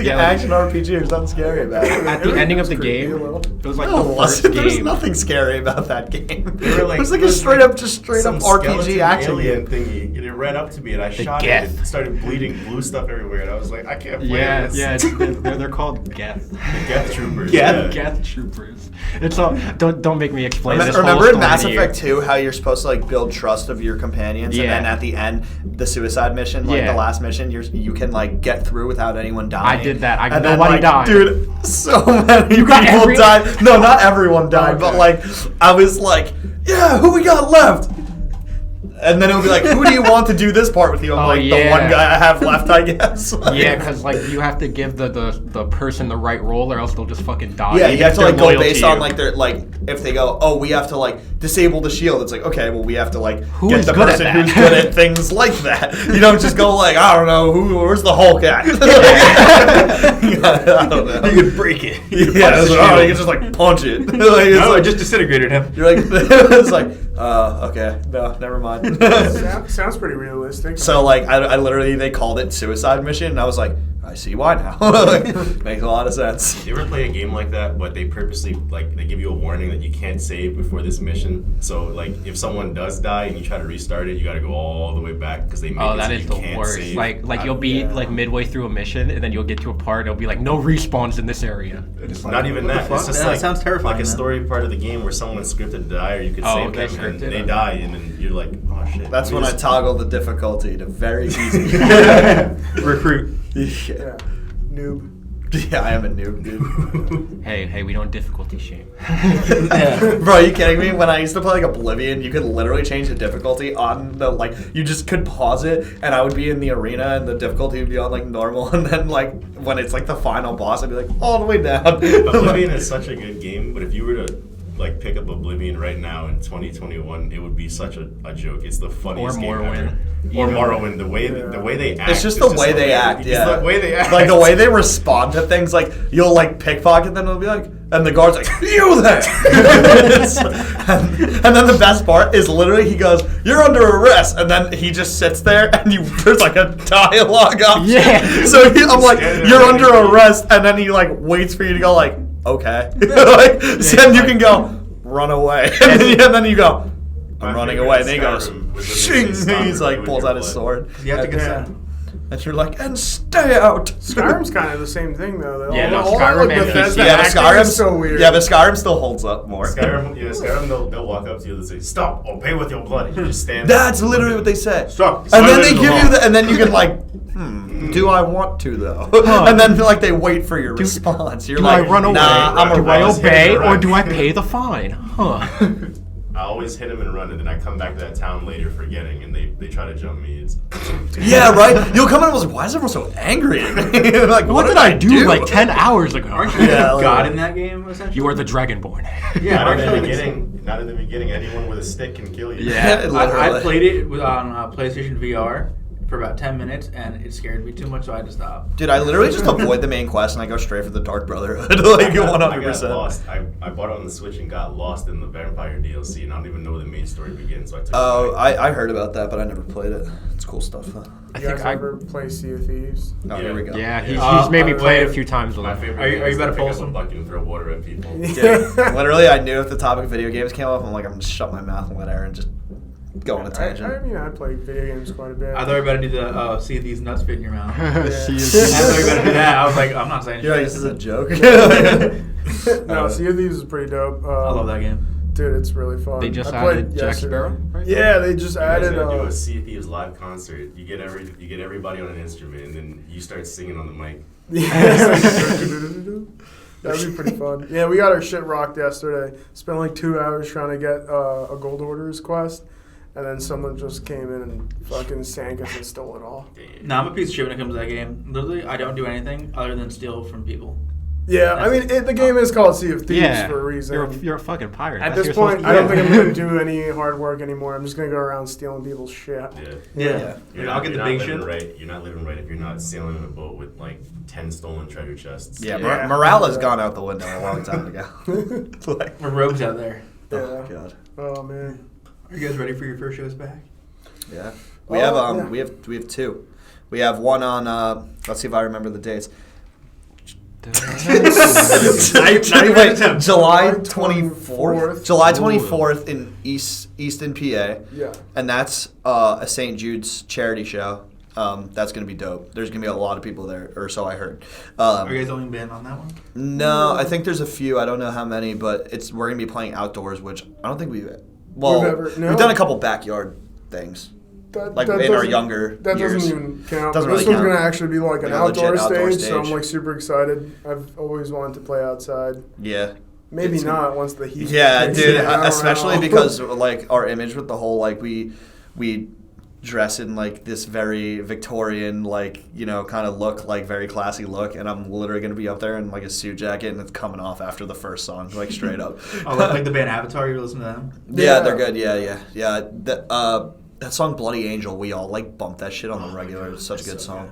Yeah, an like- action RPG. There's nothing scary about it. at the ending of the creepy game, a little. it was like No, the it first wasn't. There's game. nothing scary about that game. They were like- it was like it a was straight like up, just straight some up RPG skeleton action alien game. thingy. It ran up to me, and I shot Geth. it. It started bleeding blue stuff everywhere, and I was like, I can't play Yeah, this. yeah, they're called Geth. Geth Troopers. Geth? yeah. Geth Troopers. It's all. Don't make me explain this Remember whole in Mass story to you. Effect 2 how you're supposed to like build trust of your companions, and Yeah. then at the end, the suicide mission, like Yeah. the last mission, you can like get through without anyone dying. I did that. And then, Nobody like, died. Dude, so many got people every- died. No, not everyone died, but Okay. like I was like, yeah, who we got left? And then it'll be like, who do you want to do this part with you? I'm like, the one guy I have left, I guess. Yeah, because like you have to give the person the right role, or else they'll just fucking die. Yeah, you have to like go They're loyal based to on you. like their like if they go, oh, we have to like disable the shield. It's like, okay, well, we have to like Who get is the good at person that? who's good at things like that. You don't just go like, I don't know, where's the Hulk at? I don't know. You could break it. Yeah, it's like, oh, you can just like punch it. Like, it's No, like, it just disintegrated him. you're like, it's like, okay, no, never mind. Sounds pretty realistic. So like, I literally they called it suicide mission, and I was like, I see why now. Like, makes a lot of sense. You ever play a game like that, but they purposely like they give you a warning that you can't save before this mission? So like, if someone does die and you try to restart it, you got to go all the way back because they make Oh, it that so is you the can't worst. save. Like you'll be like midway through a mission, and then you'll get to a part, and it'll be like no respawns in this area. It's like, Not even what the that. fuck? It's just Yeah, like that sounds terrifying. Like a man. story part of the game where someone's scripted to die, or you could Oh, save okay, them and scripted. they die, and then you're like, oh shit. That's let when me I just- toggle the difficulty to very easy. Recruit. Yeah. Noob. Yeah, I am a noob, dude. Hey, we don't difficulty shame. Bro, are you kidding me? When I used to play like Oblivion, you could literally change the difficulty on the like. You just could pause it, and I would be in the arena, and the difficulty would be on like normal, and then like when it's like the final boss, I'd be like all the way down. Oblivion is such a good game, but if you were to like pick up Oblivion right now in 2021, it would be such a joke. It's the funniest game Morrowind. ever. Or Even- Morrowind, the way they act. It's just the way they hilarious. act, It's yeah. the way they act. Like the way they respond to things, like you'll like pickpocket them, it'll be like, and the guard's like, you there! and then the best part is literally he goes, you're under arrest, and then he just sits there, and there's like a dialogue option. Yeah. So I'm like, Standing you're there under waiting. arrest, and then he like waits for you to go like, okay, like, so then you can go run away, and then you go. My I'm running favorite away, in and then he goes, Skyrim was when they shing, say, "Stop he's or like lose pulls your out his blood." sword. You have to and, consent. and you're like, and stay out. Skyrim's kind of the same thing though. Yeah, no, all Skyrim like and Bethesda PC. Yeah, but acting Skyrim is so weird. Yeah, but Skyrim still holds up more. Skyrim, they'll walk up to you and say, "Stop! Or pay with your blood." And you just stand. there. That's literally what they say. Stop. And then Violating they the give law. you the, and then you can like, do I want to though? And then like they wait for your response. You're Do like, I run away? nah, I'm a do I Rose. obey, Hit and or run. do I pay the fine? Huh. I always hit him and run, and then I come back to that town later forgetting, and they try to jump me. It's Yeah, right. You'll come in and was like, why is everyone so angry at me? Like, What did I do like 10 hours ago? Aren't you Yeah, like- God in that game, essentially? You are the Dragonborn. Yeah, not in the actually, beginning. Not in the beginning. Anyone with a stick can kill you. Yeah. Yeah, I literally. played it on PlayStation VR for about 10 minutes, and it scared me too much, so I had to stop. Dude, I literally just avoid the main quest and I go straight for the Dark Brotherhood. Like I got 100%. lost. I bought it on the Switch and got lost in the Vampire DLC, and I don't even know where the main story begins. So I took Oh, it away. I heard about that, but I never played it. It's cool stuff. Huh? I You think guys ever play Sea of Thieves? Oh, here we go. Yeah, he's Yeah. made me play it a My few times. My Though. favorite. Are you- game are you is to about to pick pull up a some? bucket and throw water at people? Dude, literally, I knew if the topic of video games came up, I'm like, I'm gonna shut my mouth and let Aaron just go on a tangent. I mean, I play video games quite a bit. I thought you were about to do the see these nuts fit in your mouth. I She thought is- you were about to do that. I was like, I'm not saying You're like, shit. this is a joke. No, Sea of Thieves is pretty dope. I love that game. Dude, it's really fun. They just I played added Jack yesterday. Sparrow, right? Yeah, they just You guys added. gotta do a Sea of Thieves live concert. You get everybody on an instrument, and then you start singing on the mic. That'd be pretty fun. Yeah, we got our shit rocked yesterday. Spent like 2 hours trying to get a gold orders quest, and then someone just came in and fucking sank us and stole it all. No, I'm a piece of shit when it comes to that game. Literally, I don't do anything other than steal from people. Yeah, I mean, the game is called Sea of Thieves Yeah, for a reason. you're a fucking pirate. At That's this what you're point, I don't supposed think I'm to gonna do any hard work anymore. I'm just gonna go around stealing people's shit. Yeah. You're I'll get the not big living shit. right. You're not living right if you're not sailing in a boat with like 10 stolen treasure chests. Yeah, Yeah. morale has gone out the window a long time ago. Like, We're rogues out there. Yeah. oh, God. Oh man. Are you guys ready for your first shows back? Yeah. We Oh, have yeah. we have two. We have one on let's see if I remember the dates. Wait, July 24th. July 24th in Easton, PA. Yeah. And that's a St. Jude's charity show. That's going to be dope. There's going to be a lot of people there, or so I heard. Are you guys only been on that one? No, I think there's a few. I don't know how many, but we're going to be playing outdoors, which I don't think we've no. done a couple backyard things. Like in our doesn't- younger That years. doesn't even count. Doesn't This really one's count. gonna actually be like an Like a legit outdoor outdoor stage, so I'm stage. like super excited. I've always wanted to play outside. Yeah. Maybe It's- not once the heat. Yeah, kicks dude. in, I don't Especially know. because like our image with the whole like we we dress in like this very Victorian, like, you know, kind of look, like very classy look, and I'm literally gonna be up there in like a suit jacket, and it's coming off after the first song, like straight up. Oh, like the band Avatar, you listen to them? Yeah, they're good. Yeah. That song Bloody Angel, we all like bumped that shit on the regular. It's such a good song.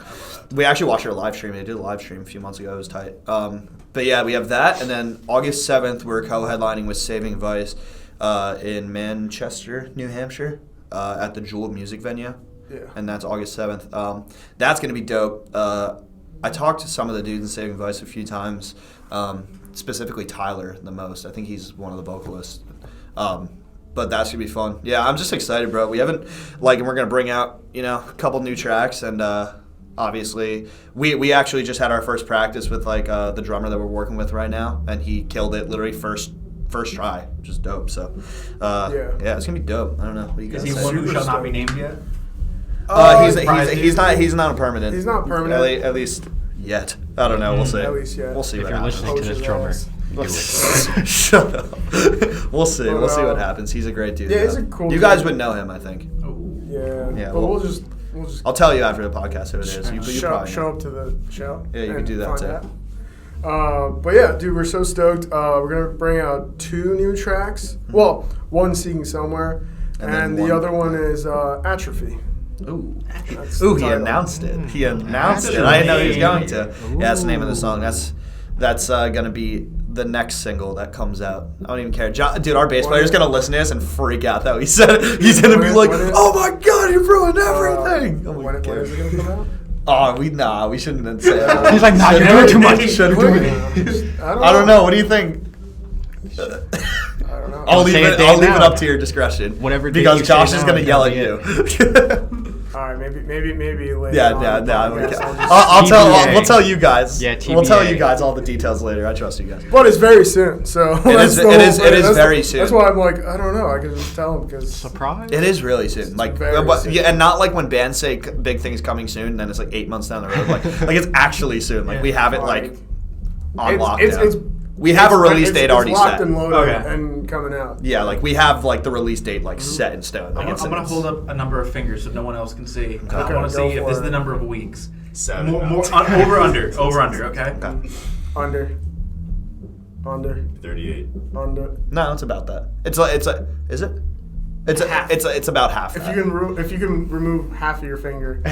We actually watched their live stream. They did a live stream a few months ago. It was tight. But yeah, we have that, and then August 7th we're co-headlining with Saving Vice in Manchester, New Hampshire, at the Jewel Music Venue. Yeah. And that's August 7th. That's gonna be dope. I talked to some of the dudes in Saving Vice a few times, specifically Tyler the most. I think he's one of the vocalists. But that's gonna be fun. Yeah, I'm just excited, bro. We haven't and we're gonna bring out, you know, a couple new tracks, and obviously we actually just had our first practice with the drummer that we're working with right now, and he killed it literally first try, which is dope. So yeah, it's gonna be dope. I don't know. What you Is guys he say? one who shall not be named yet? He's not a permanent. He's not permanent. At least yet. I don't know. We'll see. At least yet. We'll see If what you're happens. listening to this drummer, do it. Shut up. We'll see. But, We'll see what happens. He's a great dude. yeah, he's though. a cool You dude. guys would know him, I think. Yeah. But well, we'll just I'll tell you after the podcast who it is. You show probably know. up to the show. Yeah, you can and do that find too. out. But yeah, dude, we're so stoked. We're gonna bring out 2 new tracks. Well, one Seeking Somewhere, And then and the one- other one is Atrophy. Ooh. That's Ooh, the he title. announced it. He announced it. I didn't know he was going to. Yeah, that's the name of the song. That's gonna be the next single that comes out. I don't even care. Dude, our bass player's gonna listen to this and freak out that we said it. He's gonna be like, "Oh my god, you ruined everything!" When is it gonna come out? Oh, we shouldn't say that. He's like, nah, you're doing too much. Shouldn't do it. I don't know. What do you think? I don't know. I'll leave Say it. a day I'll leave it now. up to your discretion. Whatever day because you Josh say is now, gonna it's yell gonna at be you. All right, maybe later. Yeah, on yeah, the no. podcast, I'll just- I'll tell. TBA. We'll tell you guys. Yeah, We'll tell TBA. you guys all the details later. I trust you guys. But it's very soon, so It is very soon. That's why I'm like, I don't know. I can just tell him because Surprise. It is really soon. Like, very but, soon. yeah, and not like when bands say big things coming soon, then it's like 8 months down the road. Like it's actually soon. Like we have it like on lockdown. We have a release date already it's locked set. and loaded Okay. and coming out. Yeah, like we have like the release date like set in stone. Like I'm it's gonna hold up a number of fingers so no one else can see. I Okay, want to go see if for this is it. the number of weeks. 7. Over under, okay? Okay. Under. 38. No, it's about that. Is it? It's about half. If That. you can remove half of your finger.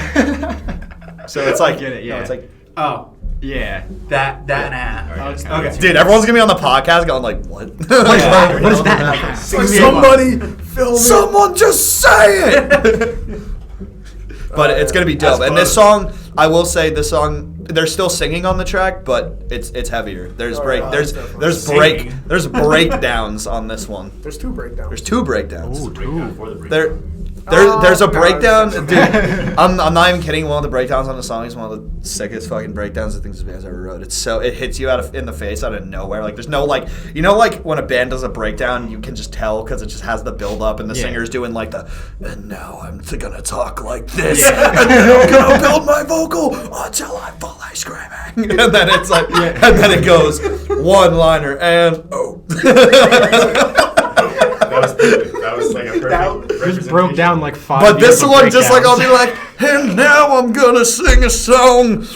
So it's like get it, no, yeah. it's like Oh, yeah. That and a half. Alright, Okay. dude, everyone's gonna be on the podcast going like, what? Yeah. What is that? It's like somebody film it. Someone just say it. But it's gonna be dope. That's And this close. song, I will say, this song, they're still singing on the track, but it's heavier. There's Singing. there's breakdowns on this one. There's 2 breakdowns. There's 2 breakdowns. Breakdown for the breakdown. There's a no, breakdown, it's- dude. I'm not even kidding. One of the breakdowns on the song is one of the sickest fucking breakdowns I think this band's ever wrote. It hits you in the face out of nowhere. Like there's no like when a band does a breakdown, you can just tell because it just has the build up and the Yeah. singer's doing like and now I'm gonna talk like this and then I'm gonna build my vocal until I'm fully screaming and then it's like and then it goes one liner and That was like a perfect Just broke down like 5 But this beautiful one, just like I'll be breakdowns. like, and now I'm gonna sing a song,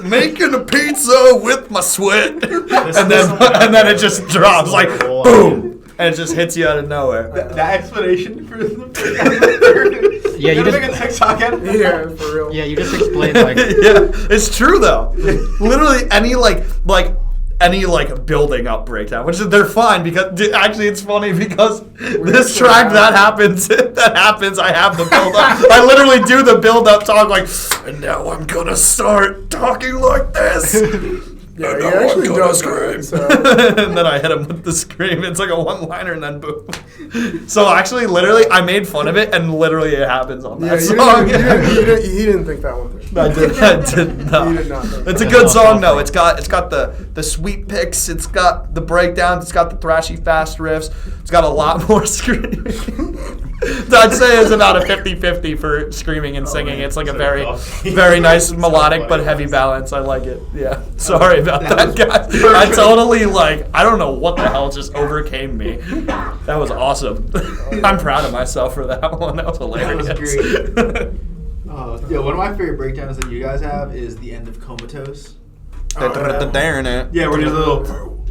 making a pizza with my sweat, and then it just drops like boom, and it just hits you out of nowhere. That explanation for the Yeah, you gonna just- make a TikTok out of it? Yeah, for real. Yeah, you just explained like Yeah, it's true though. Literally any building up breakdown, which is they're fine because actually it's funny because this track that happens, I have the build up. I literally do the build up talk like, and now I'm gonna start talking like this. Yeah, And he now I'm actually gonna does scream. that, so. And then I hit him with the scream. It's like a one-liner and then boom. So actually, literally, I made fun of it, and literally it happens on Yeah, that you song. he didn't think that one through. I did not. He did not think It's a that. good song though. It's got the sweet picks. It's got the breakdowns. It's got the thrashy fast riffs. It's got a lot more screaming. I'd say it's about a 50-50 for screaming and singing. It's like a very, very nice melodic but heavy balance. I like it. Yeah. Sorry about that, guys. I totally I don't know what the hell just overcame me. That was awesome. I'm proud of myself for that one. That was hilarious. That was great. Yeah, one of my favorite breakdowns that you guys have is the end of Comatose. Yeah, where there's a little.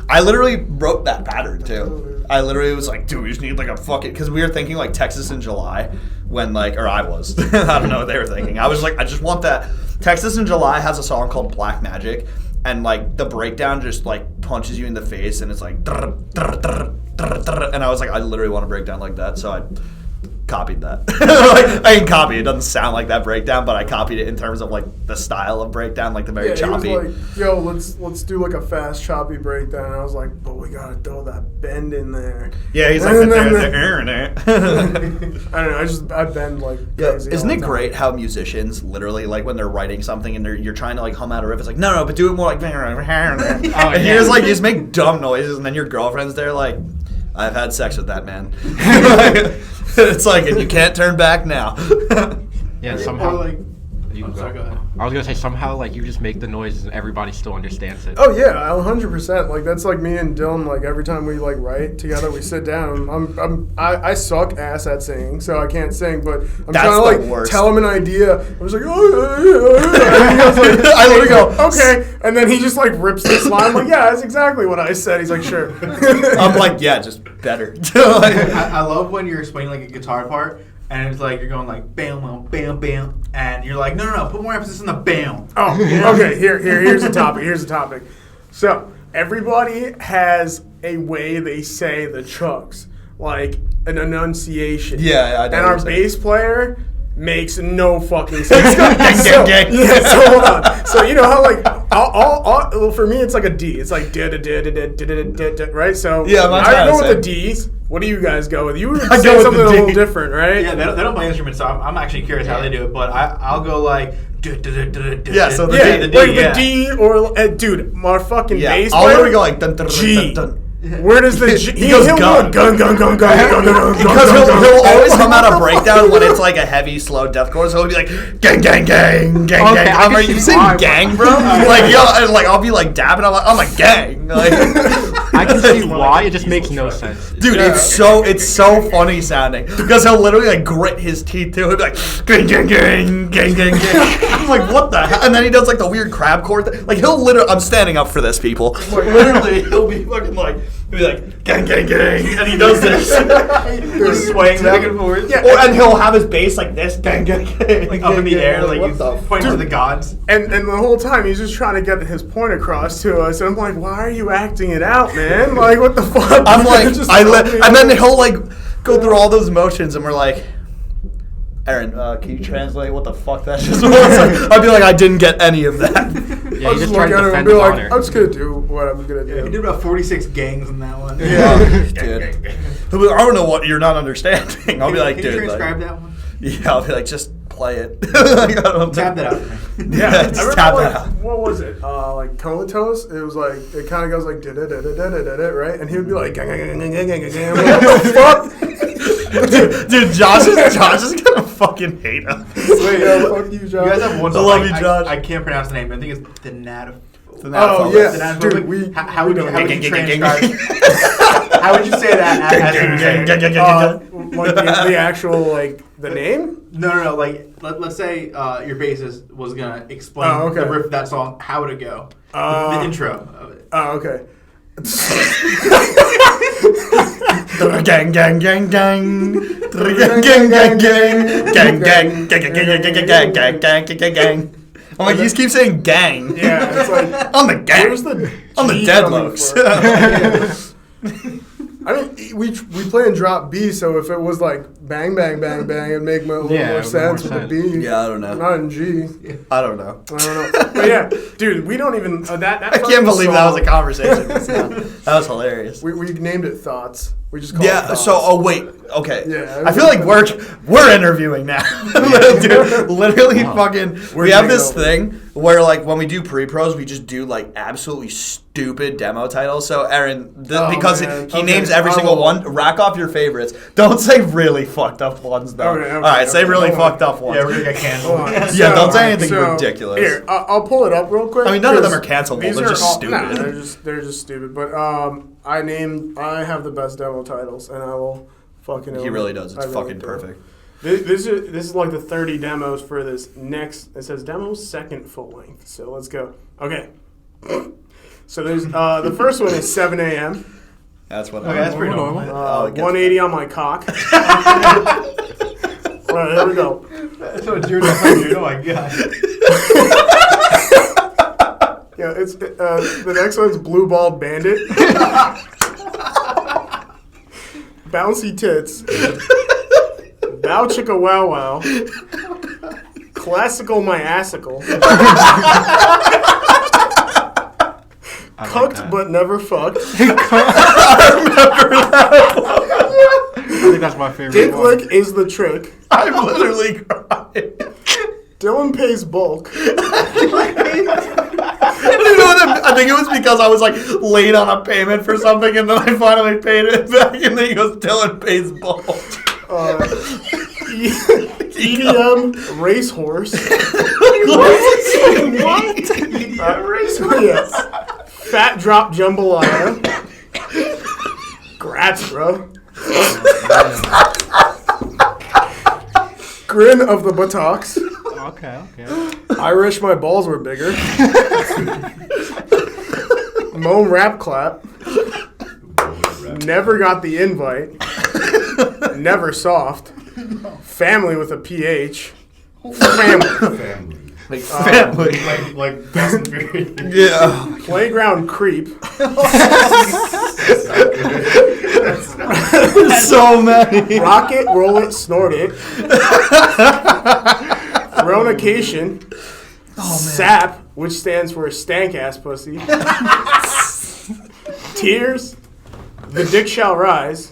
I literally wrote that pattern too. I literally was like, dude, we just need like a fucking, because we were thinking like Texas in July when or I was. I don't know what they were thinking. I was like, I just want that. Texas in July has a song called Black Magic, and like the breakdown just like punches you in the face, and it's like, and I was like, I literally want to break down like that, so I copied that. I didn't copy it. It doesn't sound like that breakdown, but I copied it in terms of like the style of breakdown, like the very choppy. He was like, yo, let's do like a fast choppy breakdown. And I was like, but we gotta throw that bend in there. Yeah, he's like, I don't know. I bend like crazy. Isn't it great how musicians literally like when they're writing something and you're trying to like hum out a riff, it's like no, but do it more like. And here's like you just make dumb noises, and then your girlfriend's there like, I've had sex with that man. It's like, and you can't turn back now. Yeah, somehow. Or like, You sorry, go ahead. I was gonna say somehow like you just make the noises and everybody still understands it. Oh yeah, 100%. Like that's like me and Dylan. Like every time we like write together, we sit down. I suck ass at singing, so I can't sing. But I'm trying to like tell him an idea. I'm just like, oh yeah. And he goes like, I literally go, okay, and then he just like rips this line. I'm like, yeah, that's exactly what I said. He's like, sure. I'm like, yeah, just better. I love when you're explaining like a guitar part. And it's like you're going like bam, bam, bam, bam, and you're like, no, put more emphasis on the bam. Oh, okay. Here's the topic. Here's the topic. So everybody has a way they say the chugs, like an enunciation. Yeah, I know. And our bass player makes no fucking sense. Gang. Yeah, so hold on. So you know how like well, for me it's like a D. It's like right? So yeah, I go with the D's. What do you guys go with? You would I say go with something the a D. little different, right? Yeah, they don't play instruments, so I'm actually curious how they do it. But I'll go like yeah, so the yeah, D, the D or dude, our fucking bass I'll player. literally go like dun, dun, G. dun, dun. Where does the G? He goes he'll gun. Go gun. Because he'll always come out a breakdown when it's like a heavy, slow deathcore. So he'll be like gang. I'm like, you saying gang, bro? Like yo, and like I'll be like dabbing. I'm like gang. Like I can see why. It just makes no sense. dude, it's so funny sounding because he'll literally like grit his teeth too. He'll be like gang. I'm like, what the hell? And then he does like the weird crab chord. Like he'll literally. I'm standing up for this, people. Like literally, he'll be fucking like. He'll be like, gang, and he does this. He's swaying back and forth. Yeah, and he'll have his bass like this, gang. Like up in the air, like what he's the pointing to the gods. And the whole time he's just trying to get his point across to us, and I'm like, why are you acting it out, man? Like, what the fuck? I'm like, Just and then he'll like go through all those motions, and we're like, Aaron, can you translate what the fuck that just was? I'd be like, I didn't get any of that. Yeah, I'll he just just look tried at to him and defend be his like, honor. I'm just gonna do what I'm gonna do. He did about 46 gangs in that one. Yeah, dude. He'll be like, I don't know what you're not understanding. I'll be like, Can dude. you transcribe Like, that one? yeah, I'll be like, just play it. Like, I don't Tap that out for me. Yeah, I just remember tap like, that out. what was it? Like comatose. It was like it kind of goes like right, and he would be like gang. I'm like, what the fuck? Dude, Josh is gonna fucking hate us. Wait, fuck you, Josh. You guys have one I song. love you, Josh. I can't pronounce the name. I think it's the Nat. Oh yeah, dude. How would you transcribe? How would you say that as Like the actual like the name? No. Like let's say your bassist was gonna explain the riff of that song. How would it go? The intro of it. Oh, okay. Gang. I'm like, you just keep saying gang. Yeah, it's like On the gang. where's the On the G deadlocks. coming from? I mean, we play in drop B, so if it was like bang, it'd make a little more sense with the B. Yeah, I don't know. Not in G. I don't know. But yeah, dude, we don't even that I can't believe that was a conversation. That was hilarious. We named it Thoughts. We just call it Yeah. thoughts. So, wait. Okay. Yeah, I feel like we're interviewing now. Dude, literally, fucking. We have this thing where, like, when we do pre-pros, we just do like absolutely stupid demo titles. So, Aaron, because man. he names every single one, rack off your favorites. Don't say really fucked up ones, though. Okay, All right, say really hold on. fucked up ones. Yeah, we're gonna get canceled. Yeah, don't say anything ridiculous. Here, I'll pull it up real quick. I mean, none of them are 'cause cancelable. these They're are just all- stupid. Nah, they're just stupid. But I have the best demo titles, and I will fucking. He really does. It's I really fucking do. perfect. This is like the 30 demos for this next. It says demos second full length. So let's go. Okay. So there's the first one is 7 a.m. That's what. Okay, that's pretty normal. Oh, it gets 180 on my cock. All right, here we go. That's what you're doing. Oh my god. Yeah, it's the next one's Blue Balled Bandit. Bouncy Tits. Bow Chicka Wow Wow. Classical My Assicle. Cooked but never fucked. I think that's my favorite Dick one. Lick is the trick. I'm literally crying. Dylan pays bulk. I think it was because I was like late on a payment for something, and then I finally paid it back, and then he goes, "Dylan pays bulk." EDM Racehorse. What? Racehorse. Yes. Fat Drop Jambalaya. Grats, bro. Grin of the buttocks. Okay. I wish my balls were bigger. Moan rap clap. Never got the invite. Never soft. Family with a PH. Family. Family. Like Fast and Furious. Yeah. Playground creep. So many. Rocket, roll it, snort it. Ronication. SAP, which stands for stank ass pussy. Tears. The dick shall rise.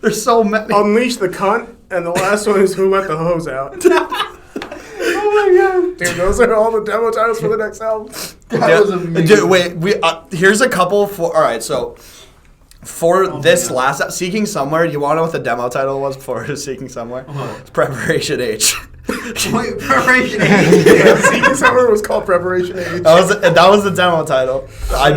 There's so many. Unleash the cunt. And the last one is who let the hose out. Oh my god. Dude, those are all the demo titles for the next album. Dude, wait, here's a couple for. All right, so for this last Seeking Somewhere, you want to know what the demo title was for Seeking Somewhere? It's Preparation H. Wait, Preparation H. Yeah, Seeking Somewhere was called Preparation H. That was the demo title. I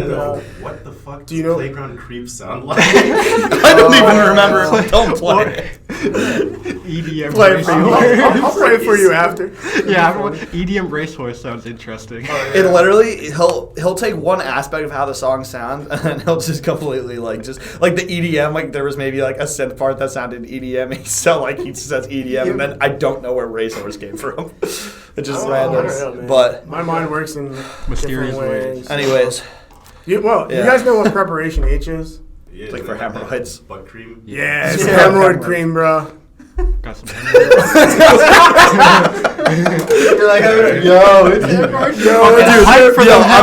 What the fuck Do you does know- Playground Creep sound like? I don't even remember. Don't play. EDM Play it for you. Racehorse. I'll play it for you after. Yeah, everyone, EDM Racehorse sounds interesting. It literally he'll take one aspect of how the song sounds and then he'll just completely like the EDM, like there was maybe like a synth part that sounded EDM, so like he says EDM and then I don't know where Racehorse came from. It just I don't know, random. man. But My mind works in Mysterious different ways. anyways, You Yeah. guys know what Preparation H is? Yeah, like for hemorrhoids. Butt cream. Yeah, it's Yeah. hemorrhoid cream, bro. Got some. You're like, I'm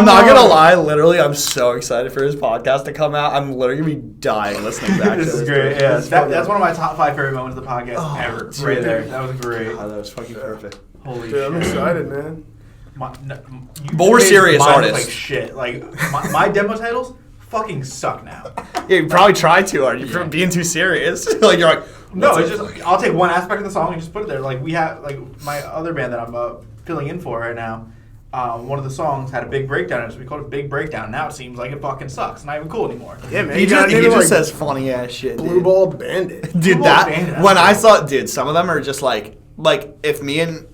not gonna lie, literally I'm so excited for his podcast to come out. I'm literally gonna be dying listening back to This is this. great. Yeah, that's one of my top 5 favorite moments of the podcast ever. dude. Right there. That was great. Oh, that was fucking perfect. Holy Dude, I'm shit. excited, man. But we're serious Mine look artists. Like shit. Like my demo titles fucking suck now. Yeah, you probably tried to. Are you being too serious? Like you're like, No, what's it's it? just I'll take one aspect of the song and just put it there. Like we have like my other band that I'm filling in for right now. One of the songs had a big breakdown, and so we called it Big Breakdown. Now it seems like it fucking sucks. Not even cool anymore. Yeah, man. He you gotta just, name it, like, says funny ass shit. Blue Dude. Ball Bandit. Dude, Blue Ball that Bandit, when I that's saw, dude, some of them are just like if me and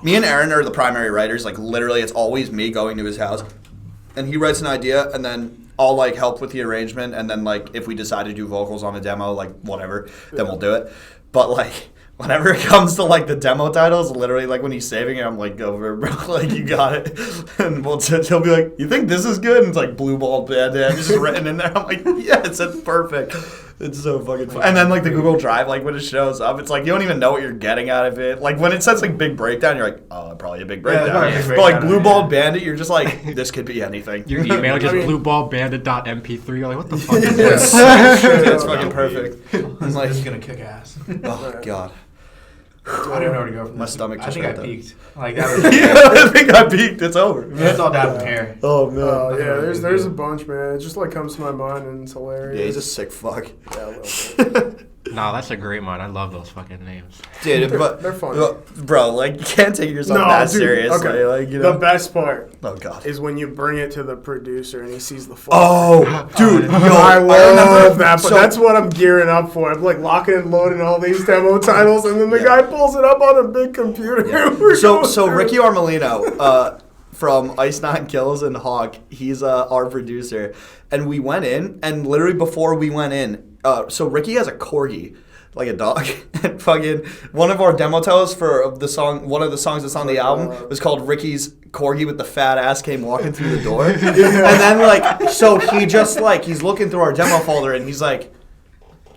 Aaron are the primary writers. Like literally, it's always me going to his house, and he writes an idea, and then I'll like help with the arrangement, and then like if we decide to do vocals on a demo, like whatever, then we'll do it. But like whenever it comes to like the demo titles, literally like when he's saving it, I'm like, go for it, bro. Like you got it. And he'll be like, you think this is good? And it's like Blue Ball Bandit just written in there. I'm like, yes, it's perfect. It's so fucking fun. And then like the Google Drive, like when it shows up, it's like you don't even know what you're getting out of it. Like when it says like big breakdown, you're like, oh, probably a big breakdown. probably a big But like breakdown, Blue Ball Bandit, you're just like, this could be anything. Your email just I mean- blueballbandit.mp3. You're like, what the fuck is Yeah. this? It's fucking perfect. I'm This like, is gonna kick ass. oh god. I don't know where to go from My this. stomach I just think I went down. peaked. Like that was. I think I peaked. It's over. It's all down from here. Oh man. Yeah, there's a bunch, man. It just like comes to my mind and it's hilarious. Yeah, he's a sick fuck. Yeah, a little bit. Nah, that's a great one. I love those fucking names. Dude, but They're funny. bro, like you can't take yourself No, that dude, seriously. okay. Like, you know. The best part Oh god. is when you bring it to the producer and he sees the file. Oh, dude, yo, I love that, but so- that's what I'm gearing up for. I'm like locking and loading all these demo titles, and then the guy pulls it up on a big computer. We're So going through Ricky it. Armelino, from Ice Nine Kills and Hawk, he's our producer, and we went in, and literally before we went in, so Ricky has a corgi, like a dog, and fucking one of our demo titles for the song, one of the songs that's on the album was called Ricky's Corgi with the fat ass came walking through the door, and then like, so he just like he's looking through our demo folder, and he's like,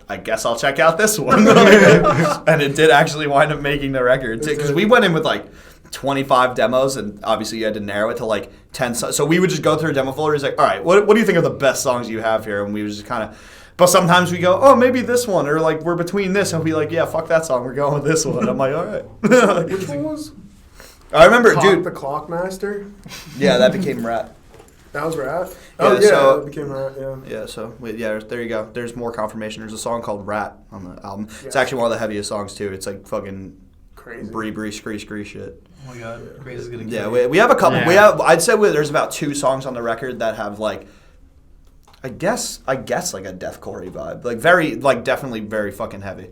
I guess I'll check out this one. And it did actually wind up making the record. Because we went in with like 25 demos, and obviously you had to narrow it to like 10. So we would just go through a demo folder. He's like, all right, what do you think are the best songs you have here? And we would just kind of... But sometimes we go, oh, maybe this one. Or like, we're between this. And we'll be like, yeah, fuck that song. We're going with this one. I'm like, all right. Which one was? I remember, The dude. Clockmaster. Yeah, that became Rat. That was Rat. Oh Yeah, yeah, so- that became Rat. Yeah. Yeah, so yeah, there you go. There's more confirmation. There's a song called Rat on the album. It's Yes. actually one of the heaviest songs too. It's like fucking Crazy. bree scree shit. Oh my god, Grace is gonna. Yeah, kill you. we have a couple. Yeah. We have. I'd say there's about 2 songs on the record that have like, I guess like a deathcore vibe. Like very, like definitely very fucking heavy.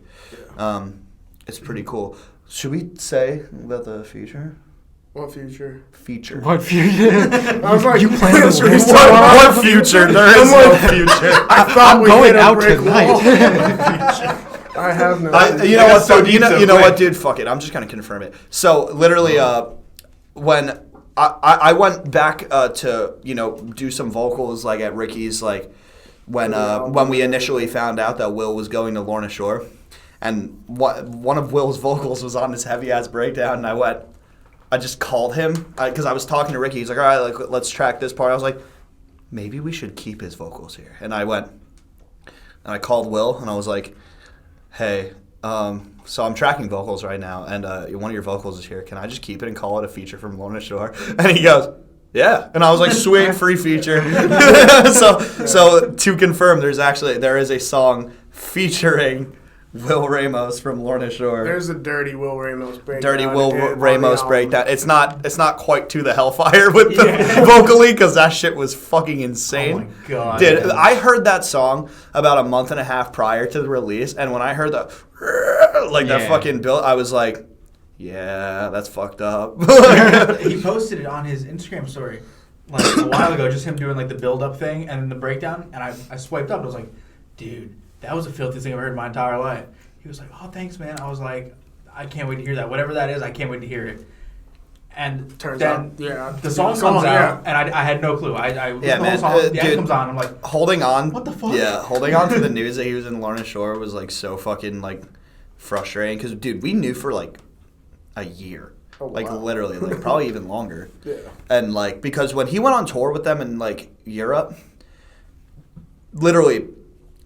It's pretty cool. Should we say about the feature? What future? Feature. What future? I was like, You plan to should we win? start off? What future? There is no future. I thought I'm we going hit a out brick tonight. wall. I have no. You know what? So so you know, deep, so you know what, quick. dude? Fuck it. I'm just gonna confirm it. So literally, when I went back to do some vocals like at Ricky's, like when we initially found out that Will was going to Lorna Shore, and one of Will's vocals was on this heavy ass breakdown, and I just called him because I was talking to Ricky. He's like, all right, like let's track this part. I was like, maybe we should keep his vocals here, and I went and I called Will and I was like, hey, so I'm tracking vocals right now, and one of your vocals is here. Can I just keep it and call it a feature from Lorna Shore? And he goes, yeah. And I was like, sweet, free feature. so to confirm, there is a song featuring Will Ramos from Lorna Shore. There's a dirty Will Ramos breakdown. Dirty Will on the Ramos album. breakdown. It's not quite to the hellfire with the vocally, because that shit was fucking insane. Oh my god. Dude, I heard that song about a month and a half prior to the release, and when I heard that Yeah. fucking bill, I was like, yeah, that's fucked up. He posted it on his Instagram story like a while ago, just him doing like the build up thing and then the breakdown, and I swiped up and I was like, dude, that was the filthiest thing I've heard in my entire life. He was like, oh, thanks, man. I was like, I can't wait to hear that. Whatever that is, I can't wait to hear it. And Turns then out, yeah. the song comes out, and I had no clue. I Yeah, the man, whole song, the end dude. comes on, I'm like, holding on. What the fuck? Yeah, holding on to the news that he was in Lorna Shore was like so fucking like frustrating, because dude, we knew for like a year. Oh, Like wow. literally, like probably even longer. Yeah. And like, because when he went on tour with them in like Europe, literally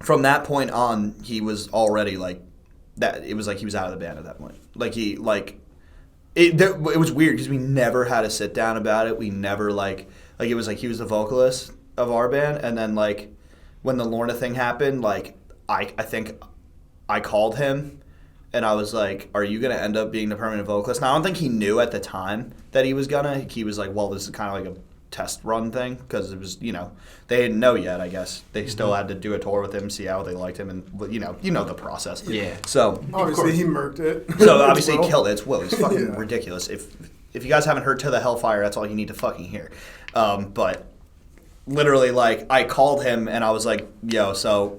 from that point on, he was already like that. It was like he was out of the band at that point. Like it was weird because we never had a sit down about it. We never like it was like he was the vocalist of our band, and then like when the Lorna thing happened, like I think I called him. And I was like, are you going to end up being the permanent vocalist? Now, I don't think he knew at the time that he was going to. He was like, well, this is kind of like a test run thing, because it was, they didn't know yet, I guess. They still had to do a tour with him, see how they liked him, and, you know the process. Yeah. So, Obviously, he murked it. so obviously he Will. killed it. It's Will. He's fucking Yeah. ridiculous. If you guys haven't heard To the Hellfire, that's all you need to fucking hear. But literally, like, I called him, and I was like, yo, so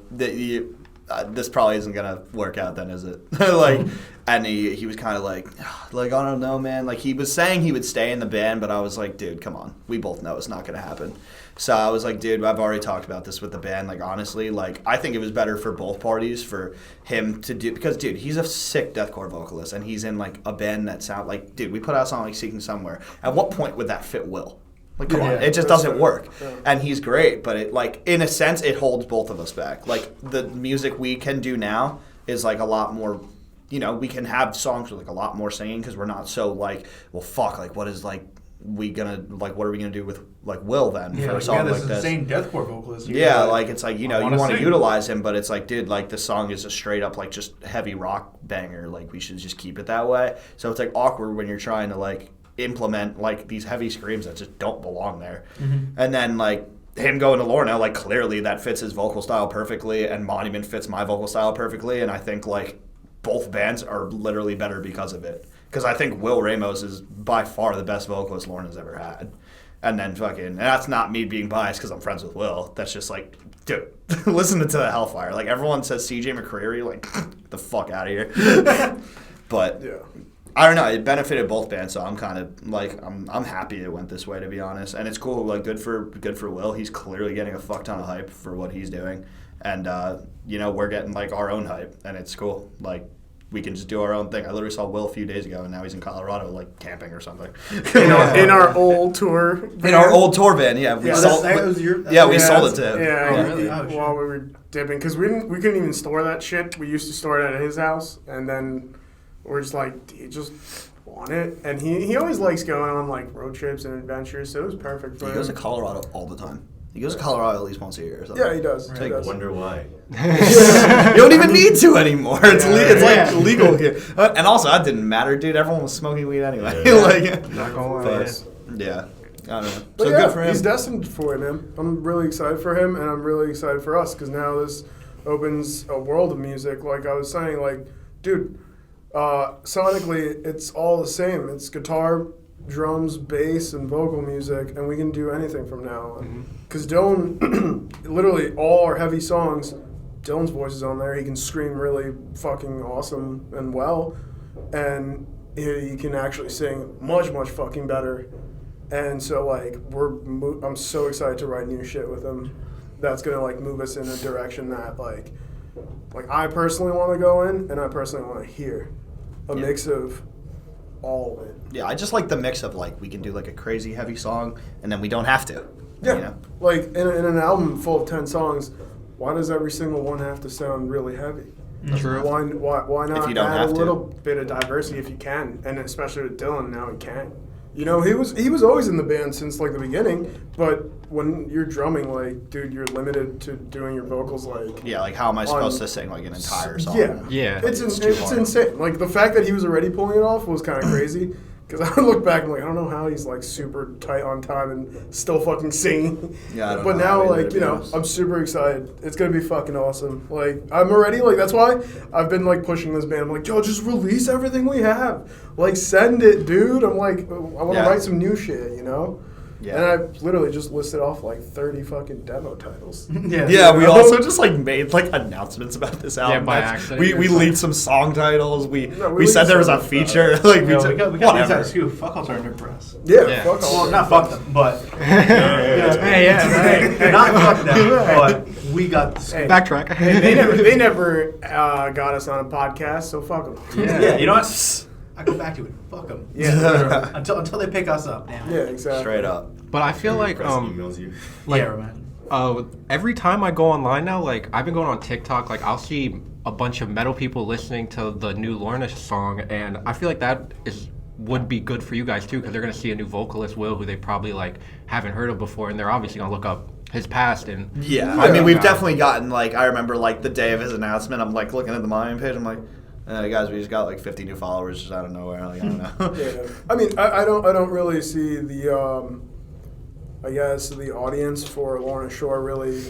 this probably isn't gonna work out then, is it? Like, and he was kind of like, I don't know, man. Like, he was saying he would stay in the band, but I was like, dude, come on. We both know it's not gonna happen. So I was like, dude, I've already talked about this with the band. Like, honestly, like, I think it was better for both parties for him to do, because, dude, he's a sick deathcore vocalist, and he's in, like, a band that sound like, dude, we put out a song like Seeking Somewhere. At what point would that fit Will? Like, come on, it just doesn't work. Yeah. And he's great, but it, like, in a sense, it holds both of us back. Like, the music we can do now is, like, a lot more, you know, we can have songs with, like, a lot more singing, because we're not so, like, well, fuck, like, what is, like, what are we gonna do with, like, Will then for a song like this? Insane deathcore vocalist. Yeah, like, it's like, you know, you want to utilize him, but it's like, dude, like, this song is a straight up, like, just heavy rock banger. Like, we should just keep it that way. So it's like awkward when you're trying to, like, implement, like, these heavy screams that just don't belong there. Mm-hmm. And then, like, him going to Lorna, like, clearly that fits his vocal style perfectly, and Monument fits my vocal style perfectly, and I think, like, both bands are literally better because of it. Because I think Will Ramos is by far the best vocalist Lorna's ever had. And then and that's not me being biased because I'm friends with Will. That's just like, dude, listen to the Hellfire. Like, everyone says CJ McCreary, like, get the fuck out of here. But yeah. I don't know. It benefited both bands, so I'm kind of like, I'm happy it went this way, to be honest. And it's cool. Like, good for Will. He's clearly getting a fuck ton of hype for what he's doing, and you know, we're getting, like, our own hype, and it's cool. Like, we can just do our own thing. I literally saw Will a few days ago, and now he's in Colorado, like, camping or something. in our old tour van. In our old tour van, yeah. We sold it to him. Yeah, while we were dipping, because we couldn't even store that shit. We used to store it at his house, and then we're just like, do you just want it? And he always likes going on, like, road trips and adventures, so it was perfect for him. He goes to Colorado all the time. He goes to Colorado at least once a year or something. Yeah, he does. Right. I wonder why. You don't even need to anymore. It's like legal here. And also, that didn't matter, dude. Everyone was smoking weed anyway. Like, not gonna lie. Yeah. I don't know. But so yeah, good for him. He's destined for it, man. I'm really excited for him, and I'm really excited for us, because now this opens a world of music. Like I was saying, like, dude, sonically, it's all the same. It's guitar, drums, bass, and vocal music, and we can do anything from now on. Because Dylan, literally all our heavy songs, Dylan's voice is on there. He can scream really fucking awesome and well, and he can actually sing much, much fucking better. And so, like, I'm so excited to write new shit with him. That's gonna, like, move us in a direction that, like I personally want to go in, and I personally want to hear a mix of all of it. Yeah, I just like the mix of, like, we can do, like, a crazy heavy song, and then we don't have to. Yeah, you know? Like, in an album full of 10 songs, why does every single one have to sound really heavy? True. Why not if you don't add have a little bit of diversity if you can? And especially with Dylan, now he can. You know, he was always in the band since, like, the beginning, but when you're drumming, like, dude, you're limited to doing your vocals, like... Yeah, like, how am I supposed to sing, like, an entire song? Yeah. It's insane. Like, the fact that he was already pulling it off was kind of crazy, because I look back and, like, I don't know how he's, like, super tight on time and still fucking singing. Yeah, I don't know. But now, like, you know, I'm super excited. It's going to be fucking awesome. Like, I'm already, like, that's why I've been, like, pushing this band. I'm like, yo, just release everything we have. Like, send it, dude. I'm like, I want to write some new shit, you know? Yeah. And I literally just listed off, like, 30 fucking demo titles. Yeah, we also just, like, made, like, announcements about this album. Yeah, by accident. We leaked some song titles. We said there was a feature. Like, we got the inside scoop. Fuck all starting to press. Yeah, fuck all. Well, not fuck them, but... Hey, not fuck them, but we got the scoop. Backtrack. They never got us on a podcast, so fuck them. Yeah, you know what? I go back to it. Fuck them. Yeah. until they pick us up. Damn. Yeah, exactly. Straight up. But I feel like emails you. Like, yeah, man. Every time I go online now, like, I've been going on TikTok, like, I'll see a bunch of metal people listening to the new Lorna song, and I feel like that would be good for you guys too, because they're gonna see a new vocalist, Will, who they probably, like, haven't heard of before, and they're obviously gonna look up his past. And I mean, we've definitely gotten, like, I remember, like, the day of his announcement, I'm, like, looking at the Monument page, I'm like, guys, we just got like 50 new followers just out of nowhere. Like, I don't know. Yeah, I mean, I don't really see the I guess the audience for Lorna Shore really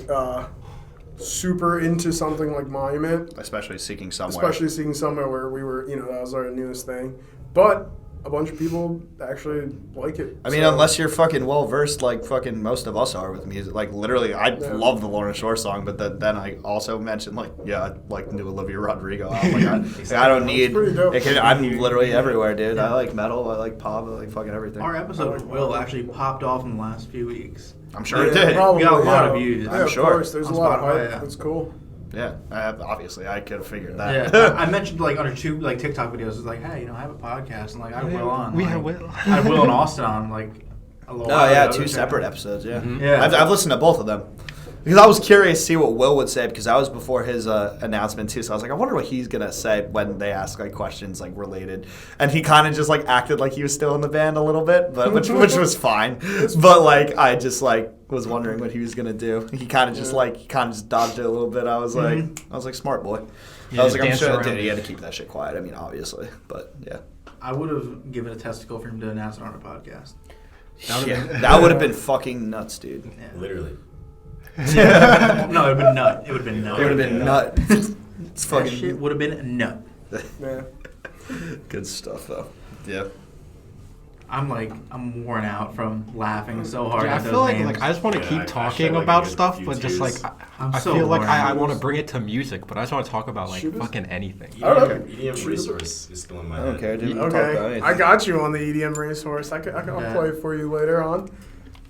super into something like Monument, especially Seeking Somewhere. Especially Seeking Somewhere, where we were, you know, that was our newest thing. But a bunch of people actually like it. I mean, unless you're fucking well versed, like fucking most of us are with music. Like literally, I love the Lorna Shore song, but then I also mentioned like, I like the new Olivia Rodrigo album. Like, I don't need. I'm literally everywhere, dude. I like metal. I like pop. I like fucking everything. Our episode with Will actually popped off in the last few weeks. I'm sure it did. We got a lot of views. I'm sure. Of course, there's a lot of Spotify, hype. It's cool. Yeah, obviously I could have figured that. Yeah, I mentioned like on 2 like TikTok videos. It's like, hey, I have a podcast, and like I have Will on. We like, have Will. I had Will and Austin on like a little. Oh while yeah, ago. 2 separate episodes. Yeah, Yeah. I've listened to both of them because I was curious to see what Will would say because that was before his announcement too. So I was like, I wonder what he's gonna say when they ask like questions like related, and he kind of just like acted like he was still in the band a little bit, but which was fine. But like I just like was wondering what he was gonna do. He kind of just dodged it a little bit. I was like smart boy. Yeah, I was like, I'm dance sure around. he had to keep that shit quiet. I mean, obviously, but yeah. I would have given a testicle for him to announce it on a podcast. That would have been fucking nuts, dude. Yeah. Literally. No, it would have been nut. It would have been nut. It would have been nut. It's That shit fucking would have been nut. Yeah. good stuff, though. Yeah. I'm worn out from laughing so hard Yeah, I at those feel like names. I just want to Yeah, keep I talking shed, like, about a good stuff, few but just tears. like I'm I so feel like worn I out. want to bring it to music, but I just want to talk about like Shoot us. fucking anything. EDM resource is still in my I don't head. care, dude. You can talk about Okay, anything. I got you on the EDM racehorse. I can Yeah. play for you later on.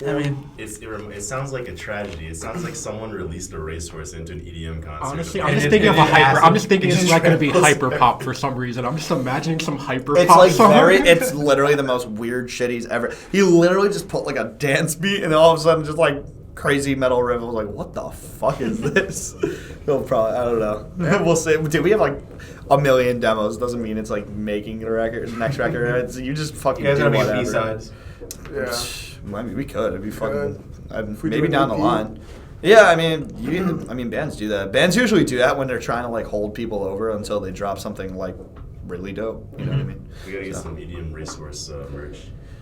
I mean, It sounds like a tragedy. It sounds like someone released a racehorse into an EDM concert. Honestly, And I'm just it- thinking it of a hyper. I'm just has- thinking it it's just like going to be travels. hyper pop for some reason. I'm just imagining some hyper It's pop like song. it's literally the most weird shit he's ever. He literally just put like a dance beat and then all of a sudden just like crazy metal riff. I was like, what the fuck is this? He'll probably, I don't know. We'll see. Dude, we have like a million demos. Doesn't mean it's like making a record, next record. It's, you just fucking you guys do are gonna whatever. be B-sides. Yeah. I mean, we could. It'd be fucking. we Maybe do an down the EP. line. Yeah, I mean, bands do that. Bands usually do that when they're trying to like hold people over until they drop something like really dope. You know what I mean? We gotta get some EDM resource merch.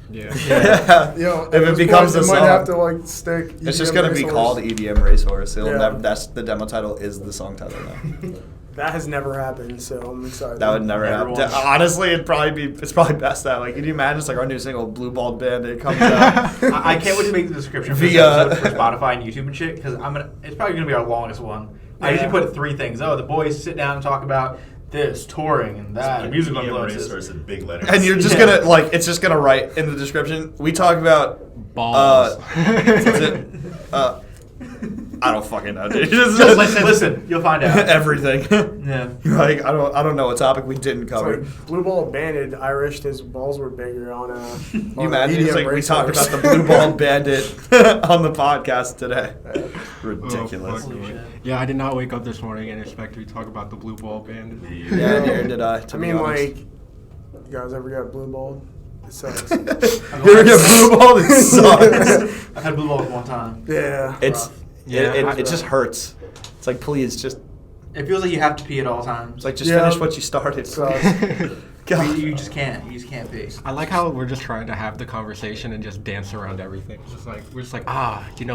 Yeah. Yeah. You know, If it at this becomes point, a it might song. have to like stick. It's just EDM gonna be Racehorse. called EDM Racehorse. It'll Yeah. never. That's the demo title. Is the song title now? That has never happened, so I'm excited. That would never Never happen. once. Honestly, it's probably best that. Like, can you imagine? It's like our new single, Blue Balled Bandit, comes out. I can't wait to make the description for this The, episode for Spotify and YouTube and shit because it's probably gonna be our longest one. I usually put 3 things. Oh, the boys sit down and talk about this, touring, and that, musical EDM influences. resource in big letters. And you're just gonna like, it's just gonna write in the description. We talk about Balls. what's it? I don't fucking know, dude. Just listen, you'll find out. everything. Yeah. You're like, I don't know a topic we didn't It's cover. like Blue Ball Bandit. I wished his balls were bigger on You on imagine it's EDM like we talked Racehorse. about the Blue Balled Bandit on the podcast today. Ridiculous. Oh, fuck. Holy shit. Yeah, I did not wake up this morning and expect to talk about the blue ball band. Yeah, neither did I. To I be mean, honest. like, you guys ever got blue balled? It sucks. You ever get blue balled? It sucks. I've had blue balls one time. Yeah. It's Yeah, it just hurts. It's like, please just It feels like you have to pee at all times. it's like just Yeah. finish what you started. Sucks. God. You just can't. You just can't pee. I like how we're just trying to have the conversation and just dance around everything. It's just like we're just like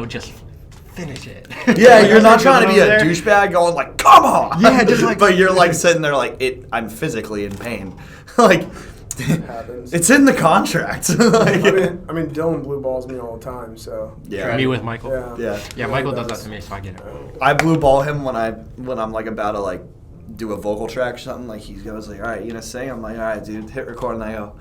just finish it. Yeah, you're not trying to be Going a over there. douchebag going like, come on. Yeah, just like- but you're like sitting there like I'm physically in pain. Like happens. it's in the contract. Like, I mean, Dylan blue balls me all the time, so. yeah. Me with Michael. Yeah. Yeah. Yeah, Michael does that to me, so I get it. I blue ball him when I'm like about to like do a vocal track or something. Like he goes like, all right, you gonna sing? I'm like, all right, dude, hit record, and I go,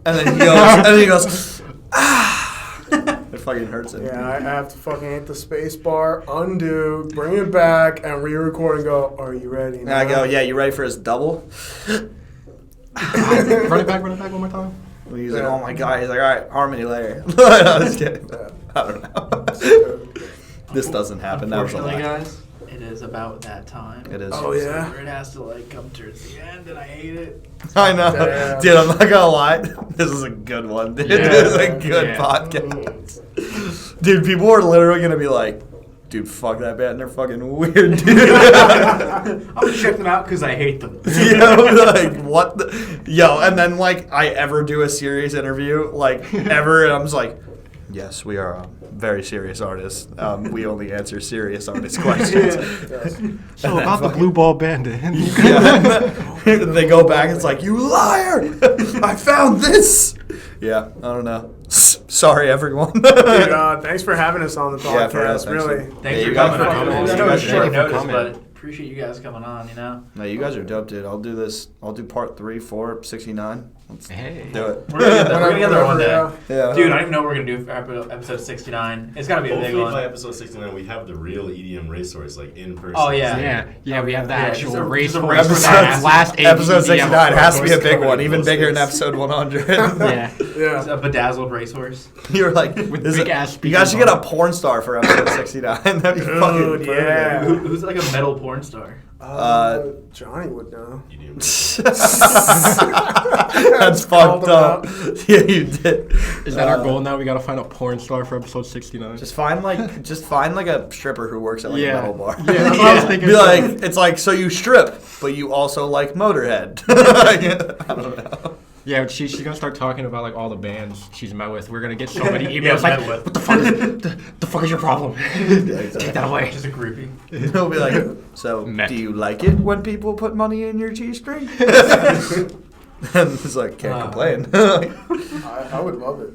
and then he goes, ah, it fucking hurts him. Yeah, I have to fucking hit the space bar, undo, bring it back, and re-record and go, are you ready? And I go, yeah, you ready for his double? Run it back one more time. And he's like, Yeah. oh my god. He's like, all right, harmony layer. I was kidding. Yeah. I don't know. This doesn't happen. That was a Unfortunately, lie. guys, it is about that time. It is. Oh, yeah? Where it has to like come towards the end, and I hate it. I know. Damn. Dude, I'm not gonna lie. This is a good one, dude. Yeah. This is a good Yeah. podcast. Dude, people are literally gonna be like, dude, fuck that band. They're fucking weird, dude. I'm gonna check them out because I hate them. Yo, like, what the? Yo, and then, like, I ever do a serious interview, like, ever, and I'm just like, Yes, we are very serious artists. We only answer serious artist questions. So about the blue ball bandit. They go back. It's like, you liar! I found this. Yeah, I don't know. Sorry, everyone. Dude, thanks for having us on the Yeah, for real, podcast. thanks really. Thanks for you guys coming. for coming. I You know guys it's are short great for notice, coming. but appreciate you guys coming on. You know. No, you guys are dope, dude. I'll do this. I'll do part 3, 4, 69. Let's Hey. do it. We're gonna get there. We're gonna get there one day. Yeah. Dude, I don't even know what we're gonna do for episode 69. It's gotta be a big Hopefully by one. episode 69 we have the real EDM racehorse like in person. Oh, yeah. Yeah, we have the Yeah, actual just a race race horse for for that that last Episode 69 has to be a big covered one, in even bigger than posters. episode 100. Yeah. It's a bedazzled racehorse. You were like, With this big is- ass you guys should get a speakers porn star for episode 69. That'd be fucking Dude, yeah. perfect. Who's like a metal porn star? Johnny would know. That's fucked up. Yeah, you did. Is that our goal now? We gotta find a porn star for episode 69. Just find like a stripper who works at like a metal bar. Yeah, that's what I was thinking. Be like, it's like, so you strip, but you also like Motorhead. I don't know. Yeah, she's gonna start talking about like all the bands she's met with. We're gonna get so many Yeah, emails like, met with. what the fuck is your problem? Take that away. Just a groupie. He'll be like, so Mech. do you like it when people put money in your G-string? And it's like, can't complain. I would love it.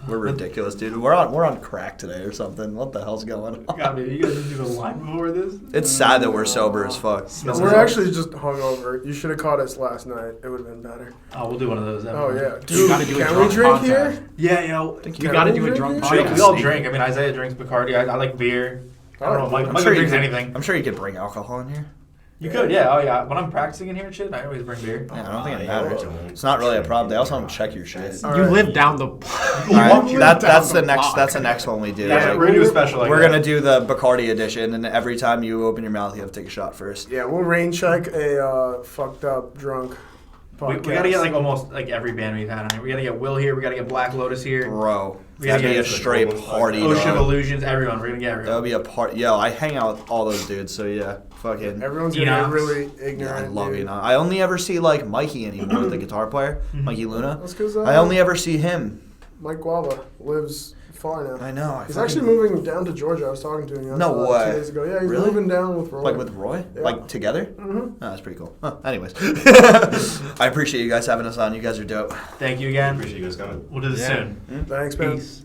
We're ridiculous, dude. We're on crack today or something. What the hell's going on? God, dude, you guys didn't do a line before this? It's sad that we're sober as fuck. We're actually just hungover. You should have caught us last night. It would have been better. Oh, we'll do one of those. Oh, yeah. You Dude, gotta do a can we drunk drink podcast. here? Yeah, yo. You Can gotta we do a drink drunk here? We all podcast. drink. I mean, Isaiah drinks Bacardi. I like beer. I don't know. Mike I'm sure you drinks could- anything. I'm sure you could bring alcohol in here. You could, yeah. Oh, yeah. When I'm practicing in here and shit, I always bring beer. Yeah, I don't think it yeah, matters. don't. It's not really a problem. They also don't check your shit. All You right. live down the. All right, You that's live the down next. block. That's the next one we do. Yeah, Like, we're gonna do a special like we're that. gonna do the Bacardi edition, and every time you open your mouth, you have to take a shot first. Yeah, we'll rain check a fucked up drunk We podcast. gotta get like almost like every band we've had on here. We gotta get Will here. We gotta get Black Lotus here. Bro, We gotta that'd be a get straight party. Ocean of dog. Illusions. Everyone. We're gonna get That everyone. would be a party. Yo, I hang out with all those dudes, so yeah, fucking. Everyone's gonna Enox. get really Yeah, ignorant. I love dude. you. I only ever see like Mikey anymore, the guitar player, Mikey Luna. That's because I only ever see him. Mike Guava lives far now. I know. He's actually moving down to Georgia. I was talking to him. No way. 2 days ago. Yeah, he's Really? moving down with Roy. Like with Roy? Yeah. Like together? Mm-hmm. Oh, that's pretty cool. Huh, anyways, I appreciate you guys having us on. You guys are dope. Thank you again. Appreciate you guys coming. We'll do this Yeah. soon. Thanks, man. Peace.